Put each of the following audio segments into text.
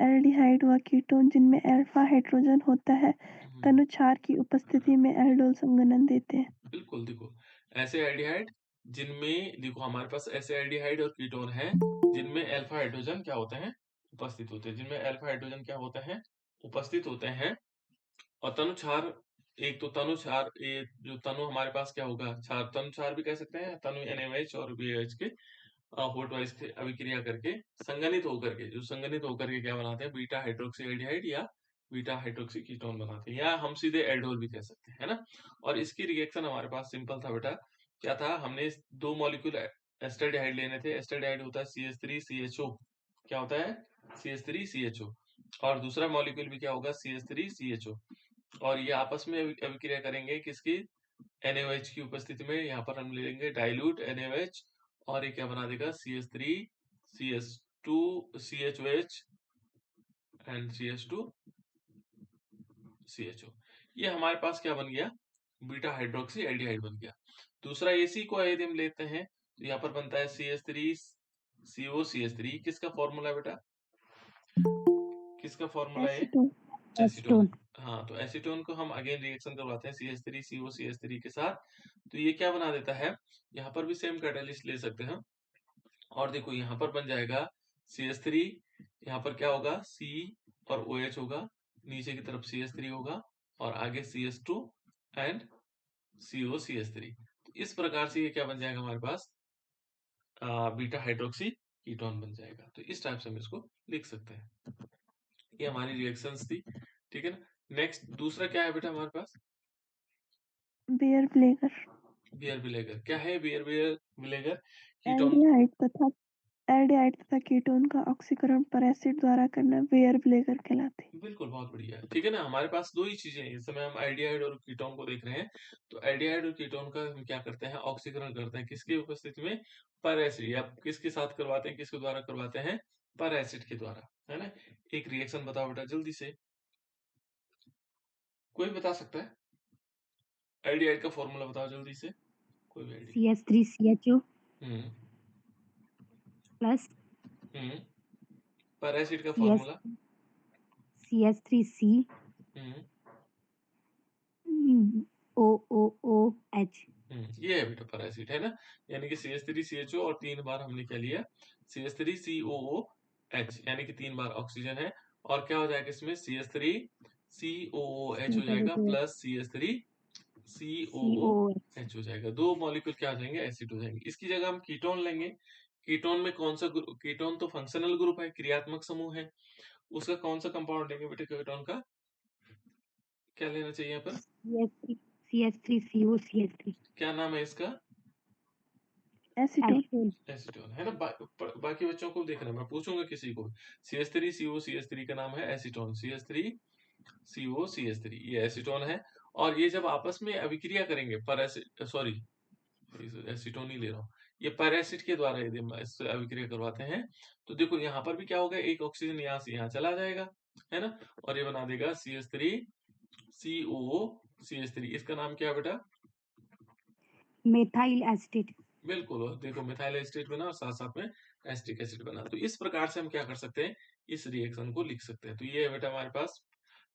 Aldehyde व ketone जिनमें alpha hydrogen होता है, हम्म, तनु क्षार की उपस्थिति में एल्डोल संघनन देते हैं। बिल्कुल देखो, ऐसे एल्डिहाइड जिनमें देखो हमारे पास ऐसे एल्डिहाइड और कीटोन है जिनमें अल्फा हाइड्रोजन क्या होते हैं, उपस्थित होते हैं, जिनमें अल्फा हाइड्रोजन क्या होते हैं, उपस्थित होते हैं। और तनु क्षार, एक तो तनु क्षार, ये जो तनु हमारे पास क्या होगा, क्षार, तनु क्षार भी कह सकते हैं, तनु NaOH और BH के होट वाइज के अभिक्रिया करके संगनित होकर के, जो संगनित होकर के क्या बनाते हैं, बीटा हाइड्रोक्सी एल्डिहाइड या बीटा हाइड्रोक्सी कीटोन बनाते हैं, या हम सीधे एल्डोल भी कह सकते हैं, है ना। और इसकी रिएक्शन हमारे पास सिंपल था बेटा, क्या था, हमने दो मॉलिक्यूल एस्टरडाइड लेने थे। एस्टरडाइड होता है CH3CHO, क्या होता है, CH3CHO, और दूसरा मॉलिक्यूल भी क्या होगा, CH3CHO, और ये आपस में अभिक्रिया करेंगे किसकी, NaOH की उपस्थिति में। यहाँ पर हम ले लेंगे डाइल्यूट NaOH, और ये क्या बना देगा, CH3 CH2 CHOH and CH2 CHO। ये हमारे पास क्या बन गया, बीटा हाइड्रोक्सी एल्डिहाइड बन गया। दूसरा AC को यदि हम लेते हैं तो यहाँ पर बनता है CH3COCH3। किसका फॉर्मूला बेटा, किसका फॉर्मूला है, एसीटोन। एसीटोन। एसीटोन। हाँ, तो एसीटोन को हम अगेन रिएक्शन करवाते हैं CH3COCH3 के साथ, तो ये क्या बना देता है, यहाँ पर भी सेम कैटालिस्ट ले सकते हैं। और देखो यहाँ पर बन जाएगा CH3, यहाँ पर क्या होगा, C और OH होगा, नीचे की तरफ CH3 होगा, और आगे CH2 एंड COCH3। तो इस प्रकार से ये क्या बन जाएगा हमारे पास, बीटा हाइड्रोक्सी कीटोन बन जाएगा। तो इस टाइप से हम इसको लिख सकते हैं। ये हमारी रिएक्शंस थी, ठीक है ना। नेक्स्ट दूसरा क्या है बेटा हमारे पास, बेयर ब्लेगर। बियर विनेगर। क्या है बियर विनेगर, कीटोन। एल्डिहाइड तथा एल्डिहाइड तथा कीटोन का ऑक्सीकरण पर एसिड द्वारा करना बेयर ब्लेगर कहलाते हैं। बिल्कुल, बहुत बढ़िया है, ठीक है ना। हमारे पास दो ही चीजें हैं इस समय, हम एल्डिहाइड और कीटोन को देख रहे हैं। तो एल्डिहाइड और कीटोन का हम क्या करते हैं, ऑक्सीकरण करते हैं, किसकी उपस्थिति में, पर एसिड, या किसके साथ करवाते हैं, किसके द्वारा करवाते हैं, पर एसिड के द्वारा, है ना। एक रिएक्शन बताओ बेटा जल्दी से, कोई बता सकता है, एल्डिहाइड का फॉर्मूला बताओ जल्दी से, कोई भी आइडिया। CH3CHO हम्म प्लस हम्म पर एसिड का CS फॉर्मूला, CH3C हम्म OOOH। ये है बेटा पर एसिड, है ना। यानी कि CH3CHO, और 3 बार हमने क्या लिया, CH3COOH, यानी कि 3 बार ऑक्सीजन है। और क्या हो जाएगा इसमें, CH3COOH हो जाएगा प्लस CH3COOH हो जाएगा। दो मॉलिक्यूल क्या हो जाएंगे, एसिड हो जाएंगे। इसकी जगह हम कीटोन लेंगे। कीटोन में कौन सा ग्रुप, कीटोन तो फंक्शनल ग्रुप है, क्रियात्मक समूह है, उसका कौन सा कंपाउंड लेंगे बेटे, कीटोन का क्या लेना चाहिए यहाँ पर, CH3COCH3 क्या नाम है इसका, एसीटोन। एसीटोन। एसीटोन, है ना। बाकी बच्चों को देखना, मैं पूछूंगा किसी को। CH3COCH3 का नाम है एसीटोन, CH3COCH3 ये एसीटोन है। और ये जब आपस में अभिक्रिया करेंगे, पर सॉरी, एसीटोन ही ले रहा हूँ, ये पर एसिड के द्वारा यदि हम इससे अभिक्रिया करवाते हैं, तो देखो यहाँ पर भी क्या होगा, एक ऑक्सीजन यहाँ से यहाँ चला जाएगा, है ना, और ये बना देगा CH3COCH3। इसका नाम क्या है बेटा, मेथाइल एसिड। बिल्कुल, देखो मिथाइल एस्टेट बना और साथ साथ में एसिटिक एसिड बना। तो इस प्रकार से हम क्या कर सकते हैं, इस रिएक्शन को लिख सकते हैं। तो ये है बेटा हमारे पास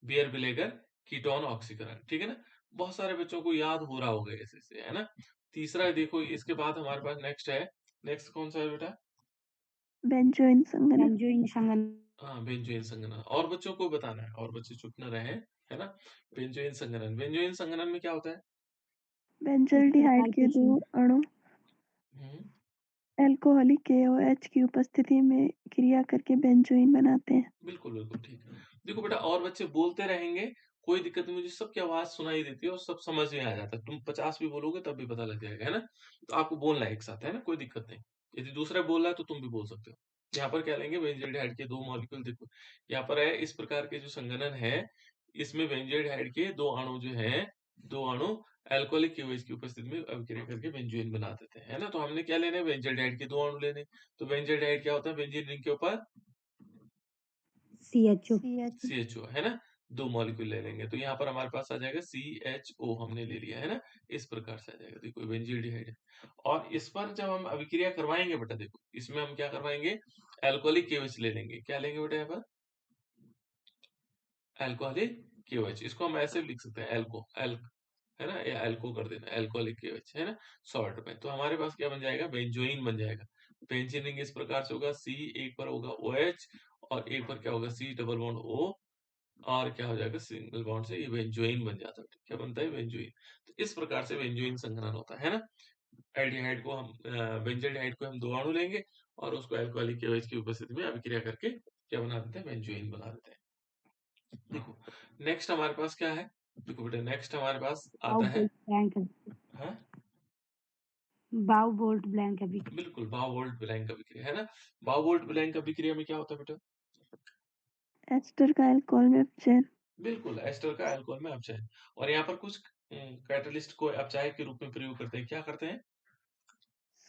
बियर विनेगर कीटोन ऑक्सीकरण, ठीक है ना। बहुत सारे बच्चों को याद हो रहा होगा ऐसे से, है ना। तीसरा देखो, इसके बाद हमारे पास नेक्स्ट है, नेक्स्ट कौन सा है बेटा, बेंजोइन संघनन। बेंजोइन संघनन। हाँ बेंजोइन संघनन। और बच्चों को बताना है, और बच्चे चुप न रहे, है ना। बेंजोइन संघनन, बेंजोइन संघनन में क्या होता है, इस बेंजल्डिहाइड प्रकार के की दो अणु हम्म अल्कोहलिक KOH की उपस्थिति में क्रिया करके बेंजोइन बनाते हैं। बिल्कुल बिल्कुल ठीक है। देखो बेटा, और बच्चे बोलते रहेंगे, कोई दिक्कत नहीं, मुझे सबकी आवाज सुनाई देती है और सब समझ में आ जाता है। तुम 50 भी बोलोगे तब भी पता लग जाएगा, है ना। तो आपको बोलना है एक साथ, है ना, कोई दिक्कत नहीं। यदि दूसरा बोल रहा है तो तुम भी बोल सकते हो। यहाँ पर क्या लेंगे, बेंजल्डिहाइड के दो मॉलिक्यूल, देखो यहाँ पर है, इस प्रकार के जो संघनन है, इसमें बेंजल्डिहाइड के दो अणु जो है, दो अणु अल्कोहलिक KOH की उपस्थिति में अभिक्रिया करके बेंजोइन बना देते हैं, है ना। तो हमने क्या लेने, बेंजल्डिहाइड के दो अणु लेने। तो बेंजल्डिहाइड क्या होता है, बेंजीन रिंग के ऊपर CHO। CH CHO, है ना। दो मॉलिक्यूल ले लेंगे तो यहाँ पर हमारे पास आ जाएगा CHO, हमने ले लिया, है ना। इस प्रकार से आ जाएगा, देखो बेंजील्डिहाइड है। और इस पर जब हम अभिक्रिया करवाएंगे बेटा, देखो इसमें हम क्या करवाएंगे, अल्कोहलिक KOH ले लेंगे। क्या लेंगे बेटा यहाँ पर, अल्कोहलिक KOH, इसको हम ऐसे लिख सकते हैं एल्को, एल्क है ना, या एल्को कर देना, अल्कोहलिक KOH है ना शॉर्ट में। तो हमारे पास क्या बन जाएगा, बेंजोइन बन जाएगा। बेंजीनिंग इस प्रकार से होगा, C एक पर होगा OH और एक पर क्या होगा C डबल बॉन्ड O, और क्या हो जाएगा सिंगल बॉन्ड से ये बेंजोइन बन जाता है। क्या बनता है, बेंजोइन। तो इस प्रकार से बेंजोइन संघनन होता है ना। एल्डिहाइड को हम बेंजल्डिहाइड को हम 2 अणु लेंगे और उसको अल्कोहलिक KOH की उपस्थिति में अभिक्रिया करके क्या बना देते हैं, बेंजोइन बना देते हैं। देखो नेक्स्ट हमारे पास क्या है, देखो बेटा नेक्स्ट हमारे पास आता है हाँ बाउवोल्ट ब्लैंक अभिक्रिया। बिल्कुल बाउवोल्ट ब्लैंक अभिक्रिया है ना। बाउवोल्ट ब्लैंक अभिक्रिया में क्या होता है बेटा, एस्टर का अल्कोहल में अपचयन। बिल्कुल एस्टर का अल्कोहल में अपचयन। और यहाँ पर कुछ कैटलिस्ट को अपचायक के रूप में प्रयोग करते हैं, क्या करते हैं,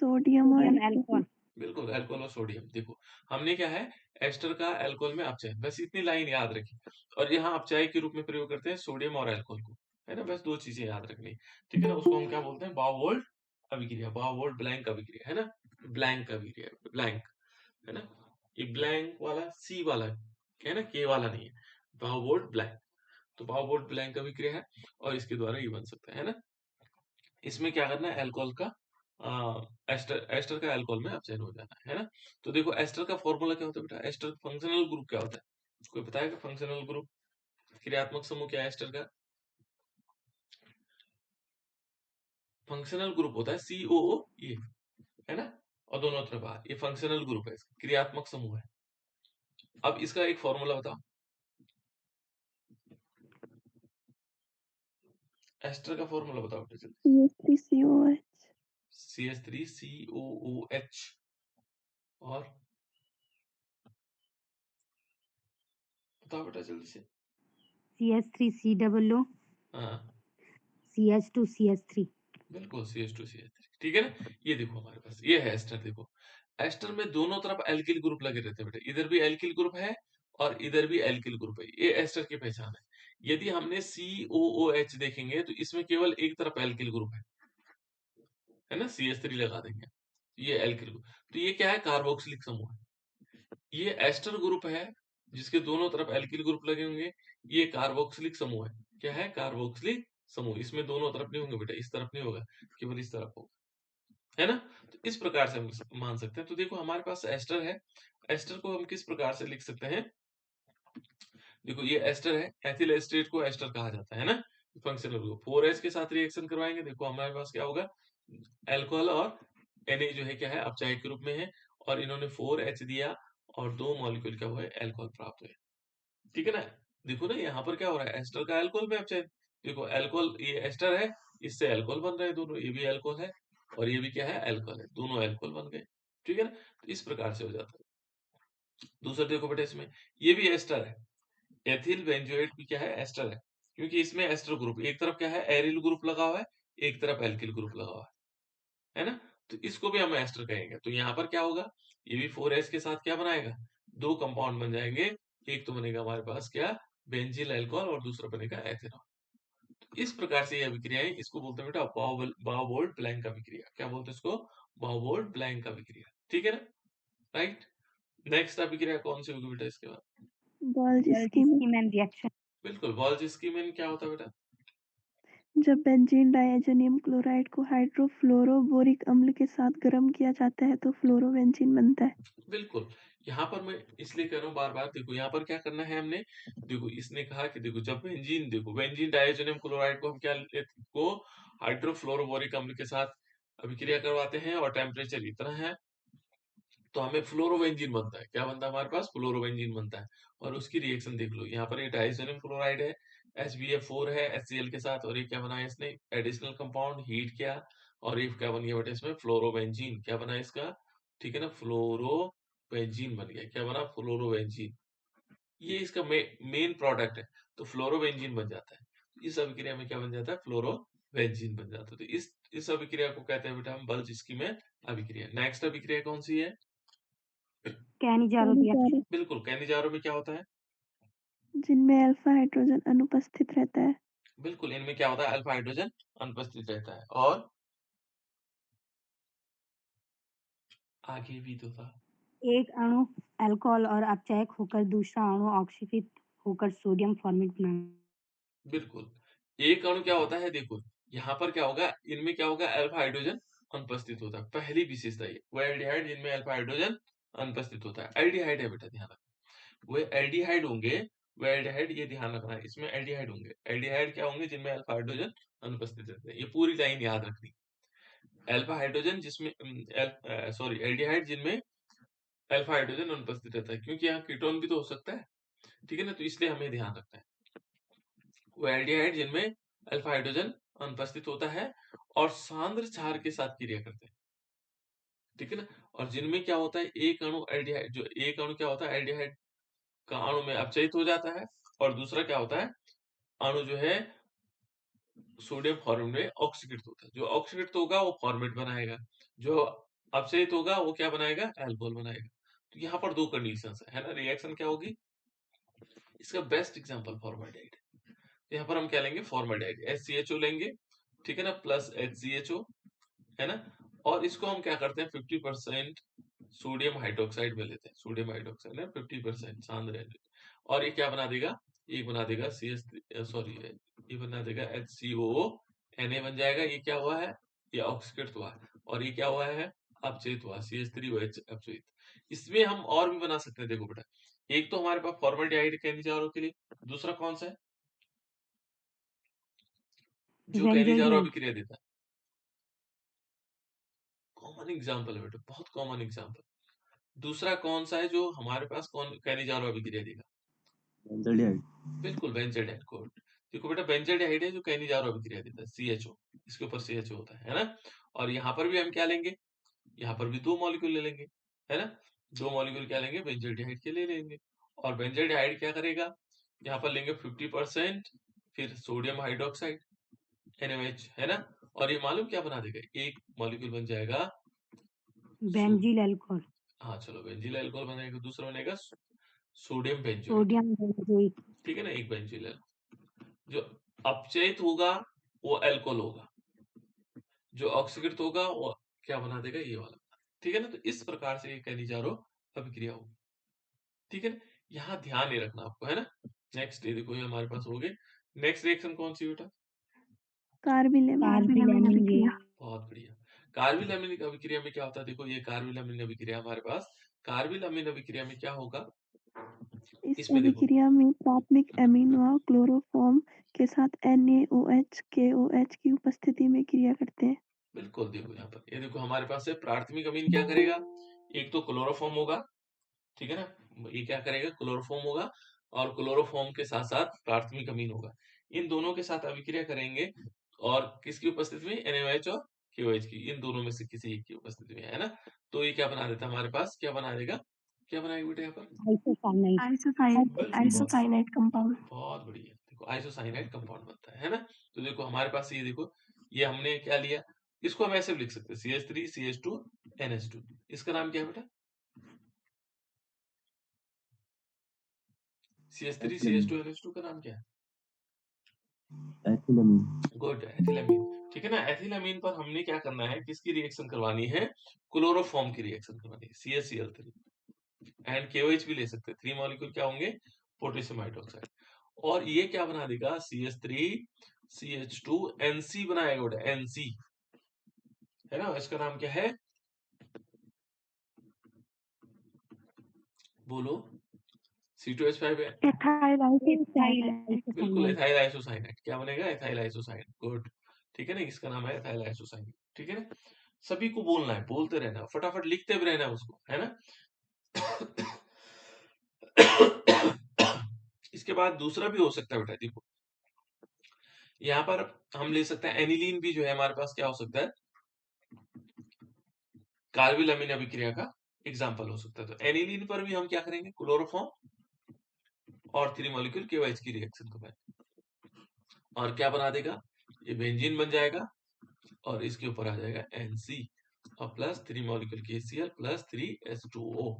सोडियम और सोडियम अल्कोहल। अल्कोहल। बिल्कुल अल्कोहल और सोडियम। देखो हमने क्या है, एस्टर का अल्कोहल में अपचयन, बस इतनी लाइन याद रखी। और यहाँ अपचायक के रूप में प्रयोग करते हैं सोडियम और अल्कोहल को, है ना, बस 2 चीजें याद रखनी, ठीक है ना। उसको हम क्या बोलते हैं, बाउवोल्ट अभिक्रिया, बाउवोल्ट ब्लैंक अभिक्रिया है ना, ब्लैंक अभिक्रिया, ब्लैंक है ना। ये ब्लैंक वाला सी वाला है ना, के वाला नहीं है, बाउवोल्ट ब्लैंक। तो बाउवोल्ट ब्लैंक अभिक्रिया है और इसके द्वारा ये बन सकता है ना। इसमें क्या करना है, अल्कोहल का एस्टर एस्टर का अल्कोहल में अपचयन हो जाना है ना। तो देखो एस्टर का फॉर्मूला क्या होता है बेटा, एस्टर फंक्शनल ग्रुप क्या होता है, कोई बताएगा फंक्शनल ग्रुप, क्रियात्मक समूह क्या है एस्टर का, फंक्शनल ग्रुप होता है COO ये, है ना, और दोनों तरफ ये फंक्शनल ग्रुप है, इसका क्रियात्मक समूह है। अब इसका एक फॉर्मूला बताओ, एस्टर का फॉर्मूला बताओ बेटा जल्दी। CH3COH। CH3COOH और बताओ बेटा जल्दी से। CH3COO हाँ CH2CH3। बिल्कुल CH2CH3, ठीक है ना। ये देखो हमारे पास ये है एस्टर। देखो एस्टर में दोनों तरफ एल्किल ग्रुप लगे रहते हैं बेटा, इधर भी एल्किल ग्रुप है और इधर भी एल्किल ग्रुप है, ये एस्टर की पहचान है। यदि हमने COOH देखेंगे तो इसमें केवल एक तरफ एल्किल ग्रुप है ना, CH3 लगा देंगे, ये एल्किल ग्रुप। तो ये क्या है, कार्बोक्सिलिक समूह है। ये एस्टर ग्रुप है जिसके दोनों तरफ एल्किल ग्रुप लगे होंगे, ये कार्बोक्सिलिक समूह है। क्या है, कार्बोक्सिलिक समूह। इसमें दोनों तरफ नहीं होंगे बेटा, इस तरफ नहीं होगा, केवल इस तरफ होगा, है ना। तो इस प्रकार से हम मान सकते हैं। तो देखो हमारे पास एस्टर है, एस्टर को हम किस प्रकार से लिख सकते हैं, देखो ये एस्टर है, एथिल एस्टेट को एस्टर कहा जाता है ना, फंक्शनल ग्रुप। 4H के साथ रिएक्शन करवाएंगे, देखो हमारे पास क्या होगा, अल्कोहल और Na जो है क्या है, अपचायक के रूप में है, और इन्होंने 4H दिया और 2 मॉलिक्यूल क्या हुए, अल्कोहल प्राप्त हुए, ठीक है ना। देखो ना यहाँ पर क्या हो रहा है, एस्टर का अल्कोहल में अपचयन। देखो अल्कोहल ये एस्टर है, इससे अल्कोहल बन रहे हैं दोनों, ये भी अल्कोहल है और ये भी क्या है, अल्कोहल है, दोनों अल्कोहल बन गए, ठीक है ना। तो इस प्रकार से हो जाता है। दूसरा देखो बेटा इसमें ये भी एस्टर है, एथिल बेंजोएट भी क्या है, एस्टर है, क्योंकि इसमें एस्टर ग्रुप एक तरफ क्या है, एरिल ग्रुप लगा हुआ है, एक तरफ एल्किल ग्रुप लगा हुआ है ना। तो इसको भी हम एस्टर कहेंगे। तो यहाँ पर क्या होगा, ये भी 4S के साथ क्या बनाएगा, 2 कंपाउंड बन जाएंगे। एक तो बनेगा हमारे पास क्या, बेंजील अल्कोहल, और दूसरा बनेगा एथेनॉल। तो इस प्रकार से ये अभिक्रियाएं, इसको बोलते हैं बेटा बाउवोल्ट ब्लैंक अभिक्रिया। क्या बोलते हैं इसको, बाउवोल्ट ब्लैंक अभिक्रिया, ठीक है ना, राइट। नेक्स्ट अभिक्रिया कौन सी होगी बेटा इसके बाद, बॉल्जिस्की में Boltzmann reaction। बिल्कुल वॉल्जिस्की में क्या होता है बेटा, जब बेंजीन डायज़ोनियम क्लोराइड को हाइड्रोफ्लोरोबोरिक अम्ल के साथ गर्म किया जाता है तो फ्लोरोबेंजीन बनता है। बिल्कुल। यहाँ पर मैं इसलिए कह रहा हूँ बार-बार, देखो यहाँ पर क्या करना है हमने, देखो इसने कहा कि देखो जब बेंजीन, देखो बेंजीन डायज़ोनियम क्लोराइड को हम क्या लेते को हाइड्रोफ्लोरोबोरिक अम्ल के साथ अभिक्रिया करवाते हैं और टेम्परेचर इतना है, तो हमें फ्लोरोबेंजीन बनता है। क्या बनता है हमारे पास, फ्लोरोबेंजीन बनता है। और उसकी रिएक्शन देख लो, यहाँ पर ये डायज़ोनियम क्लोराइड है, HBF4 है HCl के साथ, और ये क्या बनाया इसने, एडिशनल कंपाउंड हीट किया, और ये क्या बन गया बेटा इसमें, फ्लोरोबेंजीन। क्या बना इसका, ठीक है ना, फ्लोरोबेंजीन बन गया। क्या बना, फ्लोरोबेंजीन। ये इसका मेन प्रोडक्ट है, तो फ्लोरोबेंजीन बन जाता है। इस अभिक्रिया में क्या बन जाता है, फ्लोरोबेंजीन बन जाता है। तो इस अभिक्रिया को कहते हैं बेटा हम बल्ज में अभिक्रिया। नेक्स्ट अभिक्रिया कौन सी है, Cannizzaro reaction। बिल्कुल कैनिजारो में क्या होता है, जिनमें अल्फा हाइड्रोजन अनुपस्थित रहता है। बिल्कुल इनमें क्या होता है, अल्फा हाइड्रोजन अनुपस्थित रहता है। और आगे भी तो था, एक अणु अल्कोहल और अपचायक होकर दूसरा अणु ऑक्सीकृत होकर सोडियम फॉर्मेट बना। बिल्कुल। एक अणु क्या होता है देखो, यहाँ पर क्या होगा, इनमें क्या होगा, अल्फा हाइड्रोजन अनुपस्थित होता है। पहली विशेषता ये, वो एल्डिहाइड जिनमें अल्फा हाइड्रोजन अनुपस्थित होता है। एल्डिहाइड है बेटा, ध्यान रखना। वो एल्डिहाइड होंगे, वो एल्डिहाइड, ये ध्यान रखना है, इसमें एल्डिहाइड होंगे। एल्डिहाइड क्या होंगे, जिनमें अल्फा हाइड्रोजन अनुपस्थित रहते हैं। ये पूरी लाइन याद रखनी। अल्फा हाइड्रोजन जिसमें सॉरी, एल्डिहाइड जिनमें अल्फा हाइड्रोजन अनुपस्थित रहता है, क्योंकि यहाँ कीटोन भी तो हो सकता है, ठीक है ना, तो इसलिए हमें ध्यान रखना है। वो एल्डिहाइड जिनमें अल्फा हाइड्रोजन अनुपस्थित होता है और सांद्र क्षार के साथ क्रिया करते हैं, ठीक है ना। और जिनमें क्या होता है, एक अणु एल्डिहाइड, जो एक अणु क्या होता है, एल्डिहाइड का अणु में अपचयित हो जाता है, और दूसरा क्या होता है, अणु जो है सोडियम फॉर्मेट में ऑक्सीकृत होता है। जो ऑक्सीकृत होगा वो फॉर्मेट बनाएगा, जो अपचयित होगा वो क्या बनाएगा, एल्कोहल बनाएगा। तो यहाँ पर दो कंडीशंस है ना। रिएक्शन क्या होगी, इसका बेस्ट एग्जांपल फॉर्मेल्डिहाइड। यहाँ पर हम क्या लेंगे, फॉर्मेल्डिहाइड, HCHO लेंगे, ठीक है ना, प्लस HCHO, है ना। और इसको हम क्या करते हैं, 50% सोडियम हाइड्रोक्साइड में लेते हैं। सोडियम हाइड्रोक्साइड है 50% सांद्र है, और ये क्या बना देगा, ये बना देगा सॉरी, ये बना देगा HCOO, Na बन जाएगा। ये क्या हुआ है, ये ऑक्सीकृत हुआ है, और ये क्या हुआ है, अपचयित हुआ, CH3OH अपचयित। इसमें हम और भी बना सकते हैं, देखो बेटा, एक तो हमारे पास फॉर्मेल्डिहाइड कैनिजारो के लिए, दूसरा कौन सा है, जो कैनिजारो बेंजोइल अभिक्रिया देता है। कॉमन एग्जाम्पल है बेटा, बहुत कॉमन एग्जाम्पल। दूसरा कौन सा है जो हमारे पास कौन कैनिजारो अभिक्रिया देगा, बेंजोइल। बिल्कुल बेंजोइल कोड। देखो बेटा, बेंजोइल है जो कैनिजारो अभिक्रिया देता है, CHO, इसके ऊपर CHO होता है ना। और यहाँ पर भी हम क्या लेंगे, यहाँ पर भी दो मॉलिक्यूल ले लेंगे, है ना। दो मॉलिक्यूल क्या लेंगे, बेंजोइल के ले लेंगे। और बेंजोइल क्या करेगा, यहाँ पर लेंगे 50%, फिर सोडियम हाइड्रोक्साइड NaOH, है ना। और ये मालूम क्या बना देगा, एक मॉलिक्यूल बन जाएगा बेंजील अल्कोहल, हाँ चलो, बेंजील अल्कोहल बनेगा, दूसरा बनेगा सोडियम बेंजोइट, सोडियम बेंजोइट, ठीक है ना, एक बेंजील। जो अपचयित होगा वो अल्कोहल होगा, जो ऑक्सीकृत होगा वो क्या बना देगा, ये वाला, ठीक है ना। तो इस प्रकार से ये कैनिजारो अभिक्रिया होगी, ठीक है ना। यहाँ ध्यान नहीं रखना आपको, है ना। नेक्स्ट, ये देखो, ये हमारे पास हो गए। नेक्स्ट रिएक्शन कौन सी बेटा, कार्बिल अभिक्रिया। बहुत बढ़िया। कार्बिल अमीन अभिक्रिया में क्या होता है, देखो ये कार्बिल अमीन अभिक्रिया हमारे पास, कार्बिल अमीन अभिक्रिया में क्या होगा, इस इसमें देखो, अभिक्रिया में प्राथमिक एमीन व क्लोरोफॉर्म के साथ NaOH, KOH की उपस्थिति में क्रिया करते हैं। बिल्कुल देखो यहाँ पर, ये देखो हमारे पास है प्राथमिक अमीन क्या करेगा, एक तो क्लोरोफॉर्म होगा, ठीक है ना, ये क्या करेगा, क्लोरोफॉर्म होगा, और क्लोरोफॉर्म के साथ साथ प्राथमिक अमीन होगा। इन दोनों के साथ अभिक्रिया करेंगे, और किसकी उपस्थिति में, NaOH और KOH की, इन दोनों में से किसी एक की उपस्थिति में, है ना। तो ये क्या बना देता है हमारे पास, क्या बना देगा, क्या बनाएगा बेटा यहाँ पर, आइसोसाइनाइड, आइसोसाइनाइड कंपाउंड। बहुत बढ़िया, देखो आइसोसाइनाइड कंपाउंड बनता है ना। तो देखो हमारे पास ये देखो, ये हमने क्या लिया, इसको हम ऐसे भी लिख सकते हैं, CH3 CH2 NH2। इसका नाम क्या है बेटा, CH3 CH2 NH2 का नाम क्या है, एथिलमीन। गुड, एथिलमीन, ठीक है ना। एथिलमीन पर हमने क्या करना है, किसकी रिएक्शन करवानी है, क्लोरोफॉर्म की रिएक्शन करवानी है, CaCl3, एंड KOH भी ले सकते हैं। 3 मॉलिक्यूल क्या होंगे, पोटेशियम हाइड्रोक्साइड, और ये क्या बना देगा, CH3 CH2 NC बनाएगा बेटा, NC, है ना। इसका नाम क्या है, बोलो, C2H5 है, बिल्कुल, एथाइल आइसोसाइनेट, क्या बनेगा, एथाइल आइसोसाइनेट, गुड, ठीक है ना। इसका नाम है एथाइल आइसोसाइनेट, ठीक है ना। सभी को बोलना है, बोलते रहना, फटाफट लिखते भी रहना उसको, है ना। इसके बाद दूसरा भी हो सकता है बेटा, देखो यहाँ पर हम ले सकते हैं एनिलीन भी, जो है हमारे पास क्या हो सकता है, कार्बिल अमीन अभिक्रिया का एग्जाम्पल हो सकता है। तो एनिलीन पर भी हम क्या करेंगे, क्लोरोफॉर्म और 3 मॉलिक्यूल KOH की रिएक्शन करवाएंगे, और क्या बना देगा, ये बेंजीन बन जाएगा, और इसके ऊपर आ जाएगा NC, और plus 3 molecule KCl plus 3H2O,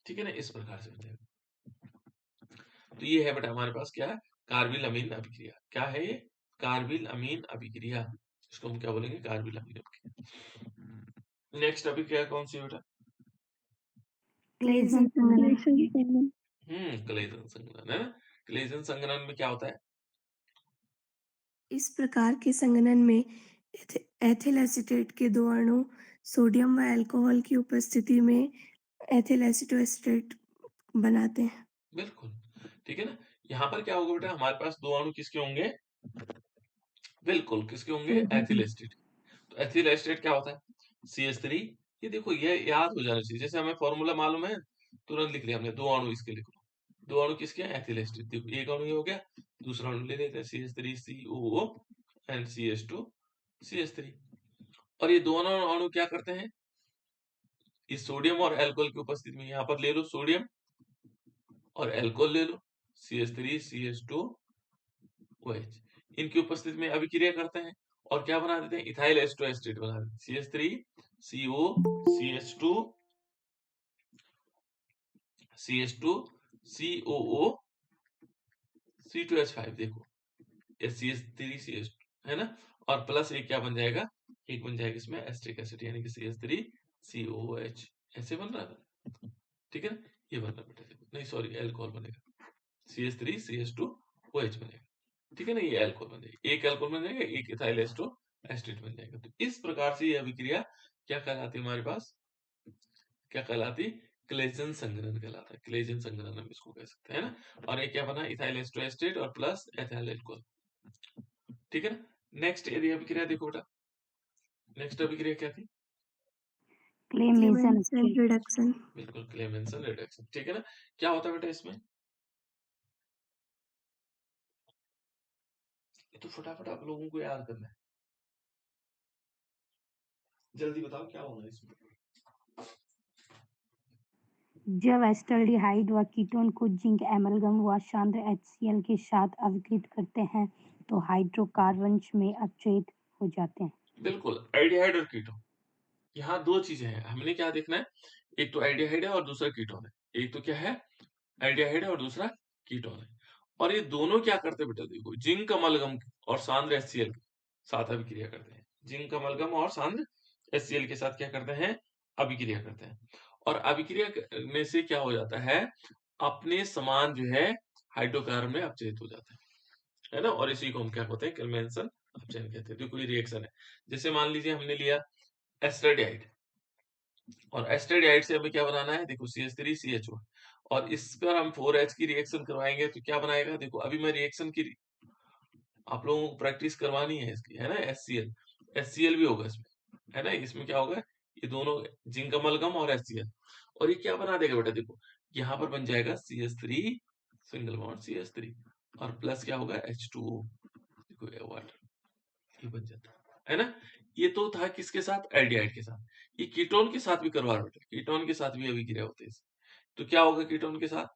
ठीक है ना, इस प्रकार से बन जाएगा। तो ये है बेटा हमारे पास क्या है, कार्बिल अमीन अभिक्रिया। क्या है ये, कार्बिल अमीन अभिक्रिया, इसको हम क्या बोलेंगे, कार्बिल अमीन अभिक्रिया। नेक्स्ट अभिक्रिया कौन सी बेटा, क्लेजन क्लेजन संघनन है ना। क्लेजन संघनन में क्या होता है? इस प्रकार के संघनन में एथिल एसीटेट के दो अणु सोडियम व अल्कोहल की उपस्थिति में एथिल एसीटोएस्टेट बनाते हैं। बिल्कुल, ठीक है ना। यहाँ पर क्या होगा बेटा, हमारे पास दो अणु किसके होंगे? बिल्कुल, किसके होंगे? Ethyl estate. तो एथिल एस्टेट क्या होता है? CH3। ये देखो, ये याद हो जाना चाहिए। जैसे हमें फॉर्मूला मालूम है, तुरंत लिख लिया हमने। दो अणु इसके लिख लो। दो अणु किसके हैं? Ethyl estate. देखो, एक अणु ये हो गया, दूसरा अणु ले लेते हैं CH3COO एंड CH2CH3। और ये दोनों अणु क्या करते हैं? इस सोडियम और अल्कोहल की उपस्थिति में, यहाँ पर ले लो सोडियम और अल्कोहल ले लो, CH3CH2OH। इनकी उपस्थिति में अभिक्रिया करते हैं और क्या बना देते हैं? इथाइल एस्टोएस्टेट बना देते हैं, CH3CO CH2COO C2H5। देखो, ये CH3CH2 है ना। और प्लस एक क्या बन जाएगा? एक बन जाएगा इसमें एस्टिक एसिड, यानी कि CH3COOH। ऐसे बन रहा था, ठीक है ना। ये बन रहा बेटा, देखो, नहीं सॉरी, अल्कोहल बनेगा, CH3CH2OH बनेगा, ठीक है ना। ये अल्कोहल बन जाएगा, एक अल्कोहल बन जाएगा, एक इथाइल एस्टेट बन जाएगा। तो इस प्रकार से ये अभिक्रिया क्या कहलाती है हमारे पास? क्या कहलाती? क्लेजन संघनन कहलाता है। क्लेजन संघनन हम इसको कह सकते हैं ना। और ये क्या बना? इथाइल एस्टोएस्टेट और प्लस एथिल अल्कोहल, ठीक है ना। नेक्स्ट यदि अभिक्रिया देखो बेटा, नेक्स्ट अभिक्रिया क्या थी? Clemmensen Clemmensen reduction. बिल्कुल, क्लेमेंसन रिडक्शन, ठीक है ना। क्या होता है बेटा इसमें? तो फटाफट आप लोगों को याद करना है, जल्दी बताओ क्या होगा इसमें। जब एस्टल्डिहाइड व कीटोन को जिंक एमलगम व सांद्र HCl के साथ अभिकृत करते हैं तो हाइड्रोकार्बन्स में अपचयित हो जाते हैं। बिल्कुल, एल्डिहाइड और कीटोन, यहाँ दो चीजें हैं, हमने क्या देखना है? एक तो एल्डिहाइड है और दूसरा कीटोन है। एक तो क्या है? एल्डिहाइड है और दूसरा कीटोन है। और ये दोनों क्या करते हैं बेटा? देखो, जिंक अमलगम और सांद्र HCl के साथ अभिक्रिया करते हैं। जिंक अमलगम और सांद्र HCl के साथ क्या करते हैं? अभिक्रिया करते हैं। और अभिक्रिया करने से क्या हो जाता है? अपने समान जो है हाइड्रोकार्बन में अपचयित हो जाता है ना। और इसी को हम क्या कहते हैं? क्लेमेंसन अपचयन कहते हैं। देखो, ये रिएक्शन है। जैसे मान लीजिए हमने लिया एस्टर्डिहाइड, और एस्टर्डिहाइड से हमें क्या बनाना है? देखो, CH3CHO, और इस पर हम 4H की रिएक्शन करवाएंगे तो क्या बनाएगा? देखो, अभी मैं रिएक्शन की आप लोगों को प्रैक्टिस करवानी है इसकी, है ना। HCl भी होगा इसमें, है ना। इसमें क्या होगा? ये दोनों जिंक अमलगम और HCl, और ये क्या बना देगा बेटा? देखो, यहाँ पर बन जाएगा CH3 सिंगल बॉन्ड CH3, और प्लस क्या होगा? H2O। देखो, ये वाटर, ये बन जाता है ना। ये तो था किसके साथ? एल्डिहाइड के साथ। ये कीटोन के साथ भी करवा रहा बेटा, कीटोन के साथ भी अभिक्रिया होती है। तो क्या होगा कीटोन के साथ?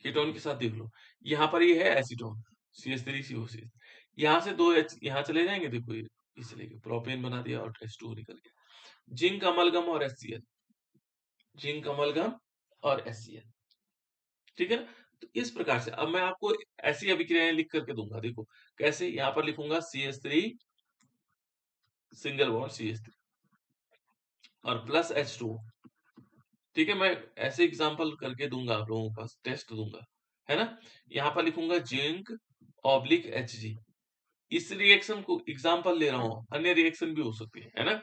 कीटोन के साथ देख लो, यहाँ पर ये है एसीटोन, CH3COC। यहाँ से दो H यहाँ चले जाएंगे, देखो ये चले गए, प्रोपेन बना दिया और H2O निकल गया। जिंक अमलगम और HCl, जिंक अमलगम और HCl, ठीक है ना। तो इस प्रकार से अब मैं आपको ऐसी अभिक्रियाएं लिख करके दूंगा। देखो कैसे, यहाँ पर लिखूंगा CH3 सिंगल बॉन्ड CH3 और प्लस H2O, ठीक है। मैं ऐसे एग्जांपल करके दूंगा, आप लोगों के पास टेस्ट दूंगा, है ना। यहाँ पर लिखूंगा जिंक ऑब्लिक Hg। इस रिएक्शन को एग्जांपल ले रहा हूं, अन्य रिएक्शन भी हो सकती है ना।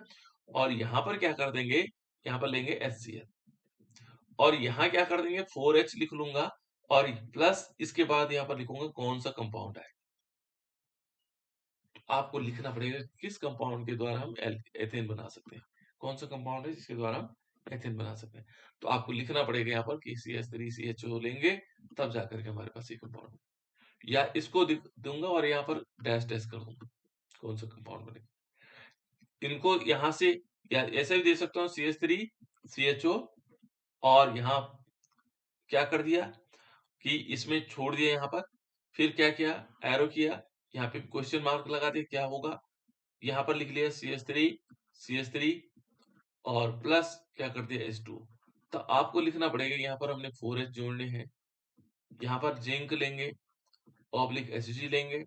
और यहाँ पर क्या कर देंगे? यहाँ पर लेंगे HCl, और यहाँ क्या कर देंगे? 4H लिख लूंगा, और प्लस इसके बाद यहाँ पर लिखूंगा कौन सा कंपाउंड है। आपको लिखना पड़ेगा किस कंपाउंड के द्वारा हम एथेन बना सकते हैं, कौन सा कंपाउंड है जिसके द्वारा हम एथेन बना सकते हैं। तो आपको लिखना पड़ेगा यहाँ पर कि CH3CHO लेंगे, तब जाकर के हमारे पास ये कंपाउंड, या इसको दूंगा और यहाँ पर डैश डैश कर दूंगा कौन सा कंपाउंड बनेगा। इनको यहाँ से या ऐसे भी दे सकता हूँ CH3CHO, और यहाँ क्या कर दिया कि इसमें छोड़ दिया यहाँ पर, फिर क्या किया? एरो किया, यहाँ पे क्वेश्चन मार्क लगा दिया, क्या होगा? यहाँ पर लिख लिया CH3 और प्लस क्या कर दिया? H2। तो आपको लिखना पड़ेगा, यहाँ पर हमने 4H जोड़ने हैं, यहाँ पर जिंक लेंगे, ऑब्लिक Hg लेंगे,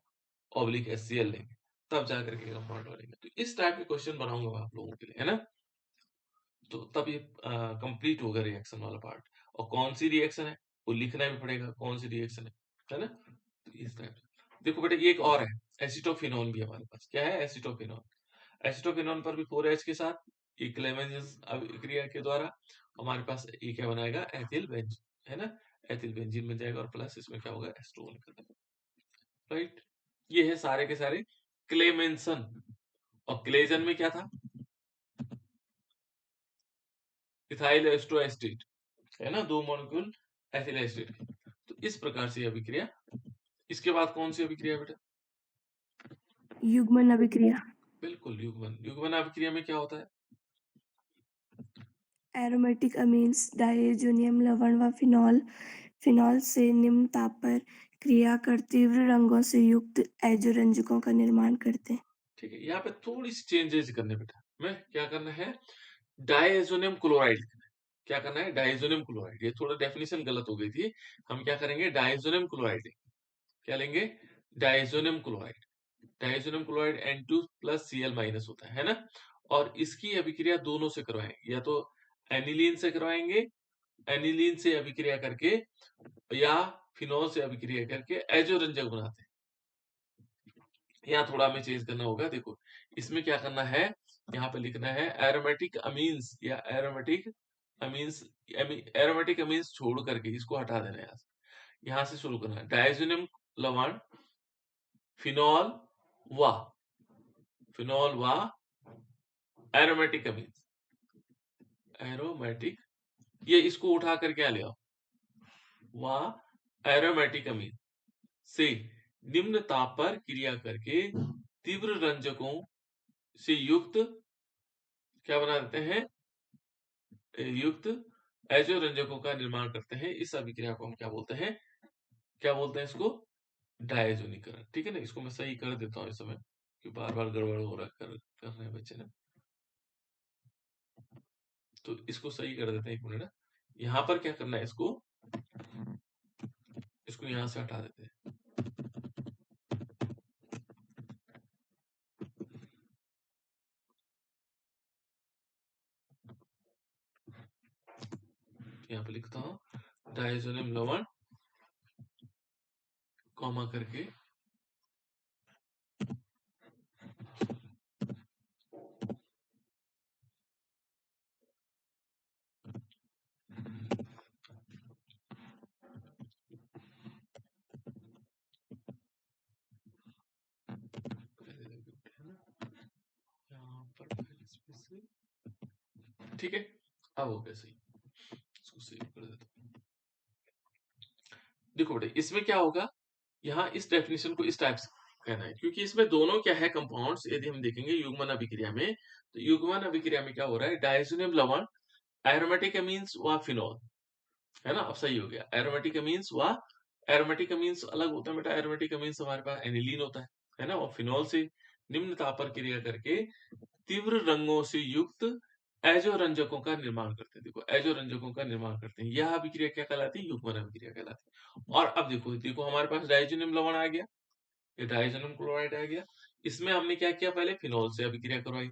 ऑब्लिक HCl लेंगे, तब जाकर के कंपाउंड बनेगा। तो इस टाइप के क्वेश्चन बनाऊंगा मैं आप लोगों के लिए, है ना। तो तब ये कंप्लीट होगा रिएक्शन वाला पार्ट। और कौन सी रिएक्शन है वो लिखना भी पड़ेगा कौन सी रिएक्शन है ना। तो इस टाइप से देखो बेटा, ये एक और है एसिटोफिनोन भी हमारे पास। क्या है? एसिटोफिनोन। एसिटोफिनोन पर भी 4H के साथ ये क्लेवेंज अभिक्रिया के द्वारा हमारे पास ये क्या बनाएगा? एथिल बेंजीन, है ना। एथिल बेंजीन बन जाएगा और प्लस इसमें क्या होगा? एस्टोन निकल जाएगा, राइट। ये है सारे के सारे क्लेमेंसन। और क्लेजन में क्या था? इथाइल एस्ट्रोएस्टेट, है ना, 2 मॉलिक्यूल एथिल एस्टेट के। तो इस प्रकार से अभिक्रिया। इसके बाद कौन सी अभिक्रिया बेटा? युग्मन अभिक्रिया। बिल्कुल, युग्मन। युग्मन अभिक्रिया में क्या होता है? एरोमेटिक अमीन्स डायज़ोनियम लवण व फिनॉल से निम्न ताप पर क्रिया कर तीव्र रंगों से युक्त एजोरंजकों का निर्माण करते हैं। ठीक है, यहाँ पे थोड़ी सी चेंजेस करने बेटा। मैं क्या करना है? Diazonium chloride. क्या करना है? Diazonium chloride. ये थोड़ा डेफिनेशन गलत हो गई थी। हम क्या करेंगे? डायजोनियम क्लोराइड लेंगे। क्या लेंगे? Diazonium chloride. Diazonium chloride N2 plus Cl minus होता है ना। और इसकी अभिक्रिया दोनों से करवाएंगे, या तो एनिलीन से करवाएंगे, एनिलीन से अभिक्रिया करके, या फिनॉल से अभिक्रिया करके एजोरंजक बनाते हैं। यहाँ थोड़ा हमें चेंज करना होगा। देखो इसमें क्या करना है? यहाँ पे लिखना है एरोमेटिक अमीन्स, या एरोमेटिक अमीन्स छोड़ करके इसको हटा देना है। यहाँ से शुरू करना है। डायजोनियम लवण, फिनॉल व एरोमेटिक अमीन्स, एरोमेटिक, ये इसको उठा कर क्या ले आओ? एरोमेटिक अमीन से निम्न ताप पर क्रिया करके तीव्र रंजकों से युक्त क्या बना देते हैं? युक्त एजोरंजकों का निर्माण करते हैं। इस अभिक्रिया को हम क्या बोलते हैं? क्या बोलते हैं इसको? डायजोनीकरण। ठीक है ना। इसको मैं सही कर देता हूँ इस समय, कि बार बार गड़बड़ हो रहा कर रहे हैं बच्चे ना। तो इसको सही कर देते हैं, एक मिनट ना। यहाँ पर क्या करना है? इसको यहाँ से हटा देते हैं। यहाँ पे लिखता हूँ डायजोनियम लवण कॉमा करके यहाँ पर पहले स्पेस से, ठीक है। अब हो गया सही। इसको सेव कर देता हूँ। देखो बेटे इसमें क्या होगा? यहाँ इस डेफिनेशन को इस टाइप से कहना है, क्योंकि इसमें दोनों क्या है? कंपाउंड्स। यदि हम देखेंगे युग्मन अभिक्रिया में, तो युग्मन अभिक्रिया में क्या हो रहा है? डायजोनियम लवण, एरोमेटिक अमीन्स व फिनॉल, है ना। अब सही हो गया। एरोमेटिक अमीन्स व एरोमेटिक अमीन्स अलग होता है बेटा। एरोमेटिक अमीन्स हमारे पास एनिलीन होता है ना। और फिनॉल से निम्न ताप पर क्रिया करके तीव्र रंगों से युक्त एजोरंजकों का निर्माण करते हैं। देखो एजोरंजकों का निर्माण करते हैं। यह अभिक्रिया क्या कहलाती है? युग्मन अभिक्रिया कहलाती है। और अब देखो हमारे पास डायजोनियम लवण आ गया, ये डायजोनियम क्लोराइड आ गया। इसमें हमने क्या किया? पहले फिनॉल से अभिक्रिया करवाई।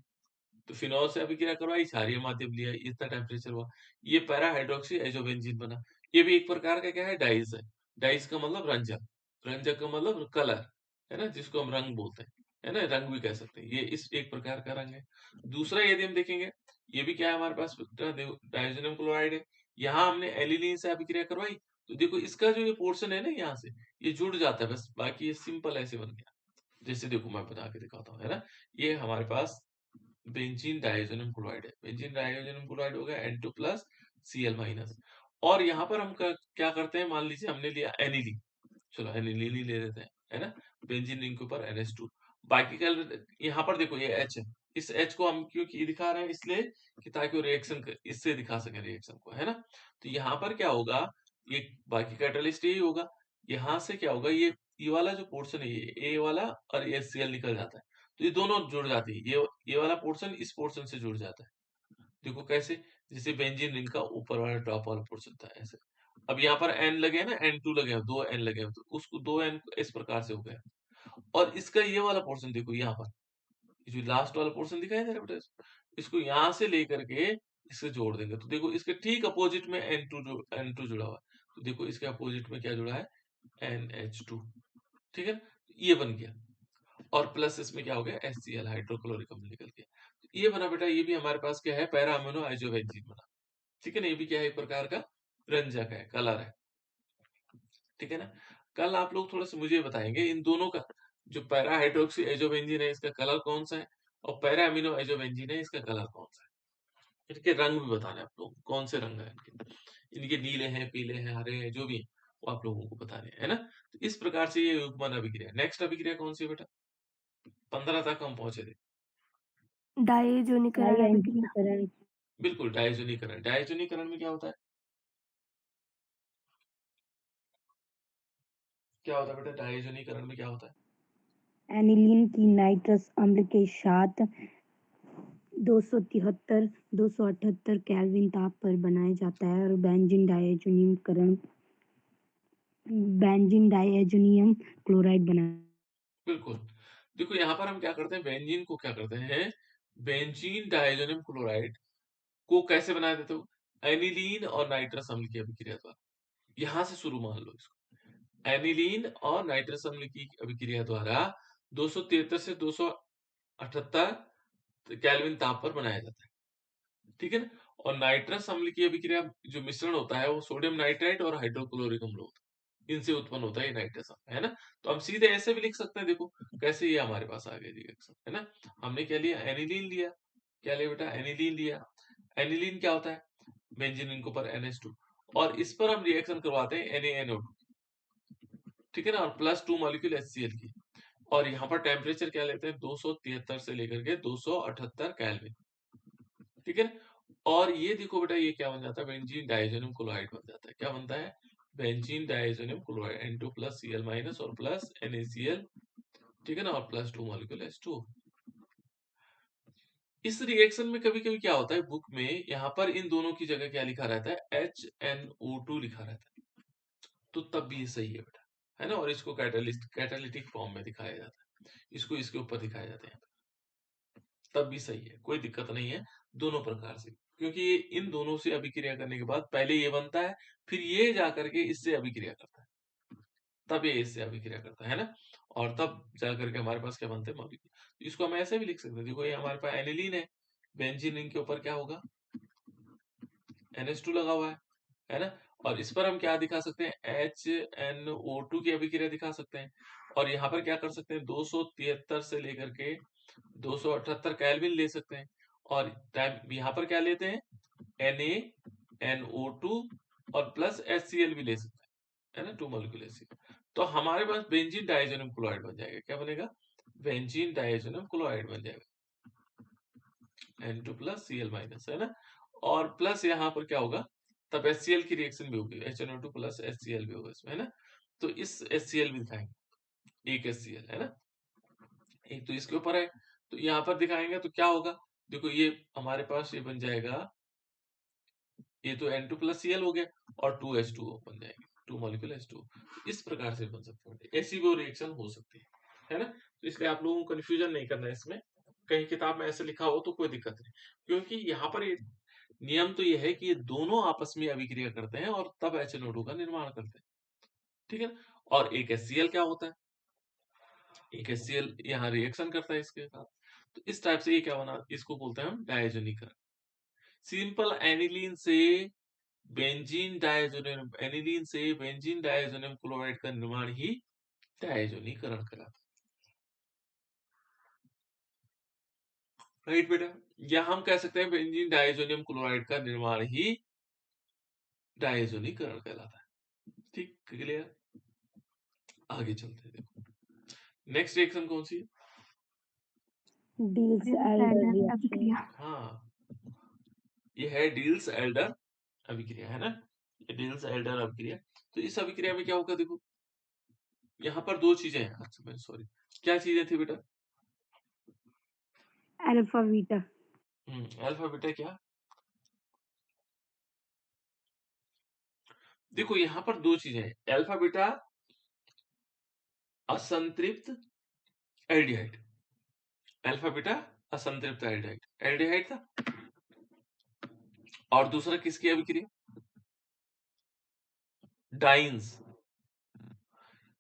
तो फिनॉल से अभिक्रिया करवाई, क्षारीय माध्यम लिया, इतना टेम्परेचर हुआ, ये पैरा हाइड्रोक्सी एजोबेंजीन बना। ये भी एक प्रकार का क्या है? डाइज है। डाइज का मतलब रंजक, रंजक का मतलब कलर, है ना, जिसको हम रंग बोलते हैं, है ना, रंग भी कह सकते हैं। ये इस एक प्रकार का रंग है। दूसरा यदि हम देखेंगे, ये भी क्या है हमारे पास? डायजोनियम क्लोराइड है। यहाँ हमने एलिलीन से अभिक्रिया करवाई, तो देखो इसका जो ये पोर्शन है ना, यहाँ से ये जुड़ जाता है बस, बाकी ये सिंपल ऐसे बन गया। जैसे देखो मैं बना के दिखाता हूँ, है ना। ये हमारे पास बेंजीन डायज़ोनियम क्लोराइड है। बेंजीन डायज़ोनियम क्लोराइड हो गया N2 प्लस Cl माइनस। और यहाँ पर हम क्या करते हैं? मान लीजिए हमने लिया एनिलीन, चलो एनिलीन ही ले लेते हैं, है ना। बेंजीन रिंग के ऊपर NH2, बाकी का यहाँ पर देखो ये H है। इस H को हम क्यों दिखा रहे हैं? इसलिए कि ताकि वो रिएक्शन इससे दिखा सके रिएक्शन को, है ना। तो यहाँ पर क्या होगा? ये बाकी कैटलिस्ट यही होगा। यहाँ से क्या होगा? ये वाला जो पोर्शन है, ये A वाला और ये Cl निकल जाता है, तो ये दोनों जुड़ जाती है। ये वाला पोर्शन इस पोर्शन से जुड़ जाता है। देखो कैसे? जैसे बेंजीन रिंग का ऊपर वाला टॉप वाला पोर्शन था, ऐसे। अब यहाँ पर N लगे हैं ना, N2 लगे हैं, 2 N लगे हैं, तो उसको 2 N इस प्रकार से हो गया। और इसका ये वाला पोर्शन देखो यहाँ पर, ये जो लास्ट वाला पोर्शन दिखाई दे रहा है बेटा, इसको यहाँ से लेकर के इससे जोड़ देंगे, तो देखो इसके ठीक अपोजिट में N2 जुड़ा हुआ है। तो देखो इसके अपोजिट में क्या जुड़ा है, NH2, ठीक है, ये बन गया। और प्लस इसमें क्या हो गया, HCl, हाइड्रोक्लोरिक अम्ल निकल गया। तो ये बना बेटा, ये भी हमारे पास क्या है, पैरा अमीनो आइसोबेंजीन बना, ठीक है ना, ये भी क्या है, एक प्रकार का रंजक है, कलर है, ठीक है ना। कल आप लोग थोड़ा सा मुझे बताएंगे इन दोनों का, जो पैरा हाइड्रोक्सी आइसोबेंजीन है इसका कलर कौन सा है, और पैरा अमीनो आइसोबेंजीन है इसका कलर कौन सा है, इनके रंग भी बताने आप लोग, कौन से रंग है इनके, इनके नीले हैं, पीले हैं, हरे हैं, जो भी है वो आप लोगों को बताने हैं, है ना। तो इस प्रकार से ये युग्मन अभिक्रिया। नेक्स्ट अभिक्रिया कौन सी है बेटा, 15 तक हम पहुंचे थे। डायजोनीकरण अभिक्रिया। डायआयनीकरण। बिल्कुल, डायजोनीकरण। डायजोनीकरण में क्या होता है, क्या होता है बेटा, डायजोनीकरण में क्या होता है। एनिलीन की नाइट्रस अम्ल के साथ 273 278 केल्विन ताप पर बनाया जाता है और बेंजीन डायज़ोनियम क्लोराइड बना। बिल्कुल, देखो यहाँ पर हम क्या करते हैं, बेंजीन को क्या करते हैं, बेंजीन डायजोनियम क्लोराइड को कैसे बना देते हो, एनिलीन और नाइट्रस अम्ल की अभिक्रिया द्वारा। यहां से शुरू मान लो इसको, एनिलीन और नाइट्रस अम्ल की अभिक्रिया द्वारा 273 से 278 केल्विन ताप पर बनाया जाता है, ठीक है ना। और नाइट्रस अम्ल की अभिक्रिया जो मिश्रण होता है वो सोडियम नाइट्राइट और हाइड्रोक्लोरिक अम्ल होता है, इनसे उत्पन्न होता है ये नाइट्रस अम्ल, है ना। तो हम सीधे ऐसे भी लिख सकते हैं, देखो कैसे ये हमारे पास आ गया रिएक्शन, है ना। हमने क्या लिया, एनिलीन लिया, क्या लिया बेटा, एनिलीन लिया। एनिलीन क्या होता है, बेंजीन के ऊपर NH2, और इस पर हम रिएक्शन करवाते हैं NaNO2, ठीक है ना, और प्लस 2 मॉलिक्यूल HCl की। और यहाँ पर टेम्परेचर क्या लेते हैं, 273 से लेकर के 278 केल्विन, ठीक है ना। और ये देखो बेटा, ये क्या बन जाता है, बेंजीन डाइज़ोनियम क्लोराइड बन जाता है। क्या बनता है, benzene diazonium chloride, N2 plus Cl minus और प्लस NaCl, ठीक है ना, और प्लस 2 मॉलिक्यूल H2। इस रिएक्शन में कभी कभी क्या होता है, बुक में यहाँ पर इन दोनों की जगह क्या लिखा रहता है, HNO2 लिखा रहता है, तो तब भी ये सही है बेटा, है ना। और इसको कैटालिटिक फॉर्म में दिखाया जाता है, इसको इसके ऊपर दिखाया जाता है, तब भी सही है, कोई दिक्कत नहीं है दोनों प्रकार से, क्योंकि ये इन दोनों से अभिक्रिया करने के बाद पहले ये बनता है, फिर ये जाकर के इससे अभिक्रिया करता है, तब ये इससे अभिक्रिया करता है ना, और तब जाकर के हमारे पास क्या बनते हैं, मॉलिक्यूल। इसको हम ऐसे भी लिख सकते हैं, देखो ये हमारे पास एनिलीन है, बेंजीन रिंग के ऊपर क्या होगा, NH2 लगा हुआ है ना। और इस पर हम क्या दिखा सकते हैं, HNO2 की अभिक्रिया दिखा सकते हैं। और यहाँ पर क्या कर सकते हैं, 273 से लेकर के 278 केल्विन ले सकते हैं। और टाइम यहाँ पर क्या लेते हैं, NaNO2 और प्लस HCl भी ले सकते हैं, है ना, 2 मॉलिक्यूल HCl। तो हमारे पास बेंजीन डाइज़ोनियम क्लोराइड बन जाएगा, क्या बनेगा, बेंजीन डाइज़ोनियम क्लोराइड बन जाएगा, N2 प्लस Cl माइनस, है ना। और प्लस यहाँ पर क्या होगा, तब HCl की रिएक्शन भी होगी, HNO2 प्लस HCl भी होगा इसमें, है ना। तो इस HCl भी दिखाएंगे, एक HCl, है ना, एक तो इसके ऊपर है, तो यहाँ पर दिखाएंगे तो क्या होगा, देखो ये हमारे पास ये बन जाएगा, ये तो N2 प्लस Cl हो गया, और 2H2O बन जाएंगे, 2 मॉलिक्यूल H2O। इस प्रकार से बन सकते हैं, ऐसी वो रिएक्शन हो सकती है ना। तो इसलिए आप लोगों को कंफ्यूजन नहीं करना है इसमें, कहीं किताब में ऐसे लिखा हो तो कोई दिक्कत नहीं, क्योंकि यहाँ पर ये नियम तो ये है कि ये दोनों आपस में अभिक्रिया करते हैं और तब HNO2 का निर्माण करते हैं, ठीक है ना। और एक HCl क्या होता है, एक HCl यहाँ रिएक्शन करता है इसके साथ, तो इस टाइप से ये क्या बना, इसको बोलते हैं हम डायजोनीकरण। सिंपल एनिलीन से बेंजीन डायजोनियम क्लोराइड का निर्माण ही डायजोनीकरण कहलाता है, राइट बेटा। या हम कह सकते हैं बेंजीन डायजोनियम क्लोराइड का निर्माण ही डायजोनीकरण कहलाता है, ठीक, क्लियर। आगे चलते हैं, देखो नेक्स्ट रिएक्शन कौन सी है, डिल्स-एल्डर रिएक्शन। अभिक्रिया। हाँ, ये है डील्स एल्डर अभिक्रिया, है ना, ये डील्स एल्डर अभिक्रिया। तो इस अभिक्रिया में क्या होगा, देखो यहाँ पर दो चीजें हैं, अच्छा मैं सॉरी, क्या चीजें थी बेटा, अल्फा बीटा। अल्फा बीटा क्या, देखो यहाँ पर दो चीजें हैं, अल्फा बीटा असंतृप्त एल्डिहाइड, अल्फा बीटा असंतृप्त एल्डिहाइड, एल्डिहाइड था, और दूसरा किसकी अभिक्रिया, डाइन्स,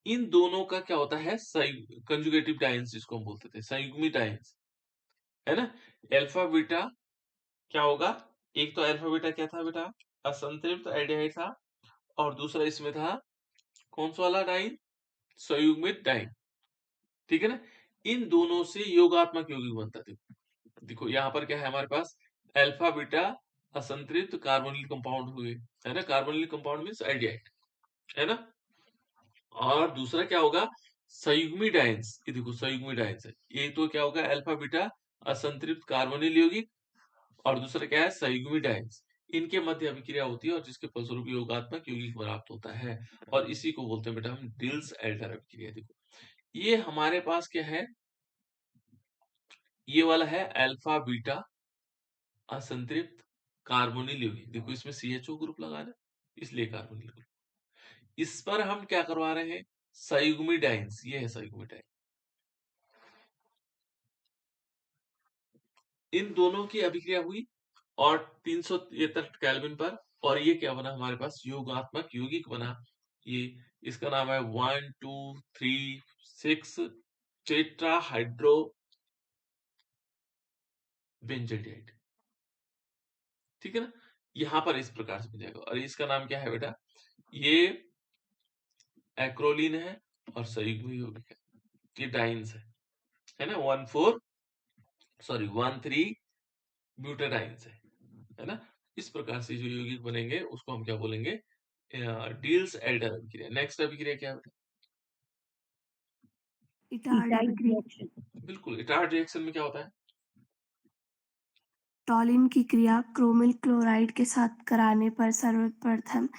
इन दोनों का क्या होता है, कंजुगेटिव डाइन्स जिसको हम बोलते थे, संयुग्मी डाइन्स, है ना। अल्फा बीटा क्या होगा, एक तो अल्फा बीटा क्या था बेटा, असंतृप्त एल्डिहाइड था, और दूसरा इसमें था कौन सा वाला डाइन, संयुग्मित डाइन, ठीक है ना। इन दोनों से योगात्मक यौगिक बनता है। देखो यहाँ पर क्या है हमारे पास, अल्फा बीटा असंतृप्त कार्बोनिल कंपाउंड हुए, है ना, कार्बोनिल कंपाउंड मींस एल्डिहाइड, है ना। और दूसरा क्या होगा, संयुग्मी डाइन्स, ये देखो संयुग्मी डाइन्स है, ये तो क्या होगा, अल्फा बीटा असंतृप्त कार्बोनिल यौगिक, और दूसरा क्या है, संयुग्मी डाइन्स, इनके मध्य अभिक्रिया होती है और जिसके फलस्वरूप योगात्मक यौगिक प्राप्त होता है, और इसी को बोलते हैं बेटा हम डिल्स एल्डर अभिक्रिया। देखो ये हमारे पास क्या है, ये वाला है अल्फा बीटा असंतृप्त कार्बोनिल यौगिक, देखो इसमें CHO ग्रुप लगा है, इसलिए कार्बोनिल ग्रुप, इस पर हम क्या करवा रहे हैं, संयुग्मी डाइन्स, ये है संयुग्मी डाइन, इन दोनों की अभिक्रिया हुई और 373 केल्विन पर, और ये क्या बना हमारे पास, योगात्मक यौगिक बना, ये इसका नाम है 1 2 3 6 टेट्रा हाइड्रो बेंजोडिआइड, ठीक है ना। यहां पर इस प्रकार से बन जाएगा, और इसका नाम क्या है बेटा, ये एक्रोलीन है और संयुग्मी यौगिक है, ये डाइन्स है ना, 1 3 ब्यूटाडाइन्स है ना। इस प्रकार से जो यौगिक बनेंगे उसको हम क्या बोलेंगे, डील्स एल्डर अभिक्रिया। नेक्स्ट अभिक्रिया क्या है, इटार्ड इटाइड अभिक्रिया। रिएक्शन। बिल्कुल, इटार्ड रिएक्शन में क्या होता है, टॉलिन की क्रिया क्रोमिल क्लोराइड के साथ कराने पर सर्वप्रथम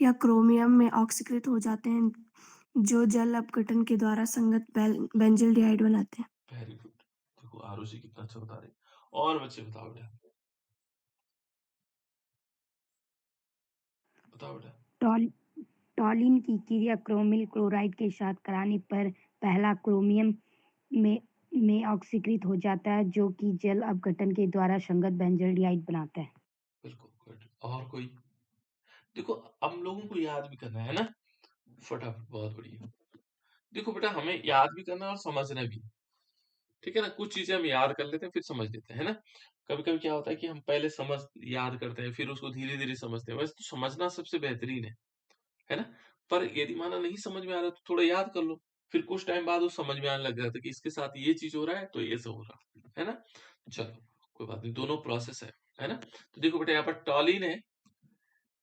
यह क्रोमियम में ऑक्सीकृत हो जाते हैं, जो जल अपघटन के द्वारा संगत बेंजल्डिहाइड बनाते हैं। वेरी गुड, देखो आरुषि कितना अच्छा बता रही, और बच्चे बताओ बेटा, बताओ बेटा। टॉल टॉलिन की क्रिया क्रोमिल क्लोराइड के साथ कराने पर पहला क्रोमियम में ऑक्सीकृत हो जाता है, जो कि जल अपघटन के द्वारा संगत बेंजल्डिहाइड बनाता है। बिल्कुल गुड, और कोई, देखो हम लोगों को याद भी करना है ना, फटाफट, बहुत बढ़िया। देखो बेटा हमें याद भी करना है और समझना भी, ठीक है ना, कुछ चीजें हम याद कर लेते हैं फिर समझ लेते हैं, है ना। कभी कभी क्या होता है कि हम पहले समझ याद करते हैं फिर उसको धीरे धीरे समझते हैं, वैसे तो समझना सबसे बेहतरीन है ना। पर यदि माना नहीं समझ में आ रहा तो थोड़ा याद कर लो, फिर कुछ टाइम बाद वो समझ में आने लग जाता है कि इसके साथ ये चीज हो रहा है तो ये सब हो रहा है ना। चलो कोई बात नहीं, दोनों प्रोसेस है ना। तो देखो बेटा यहाँ पर टॉलिन है,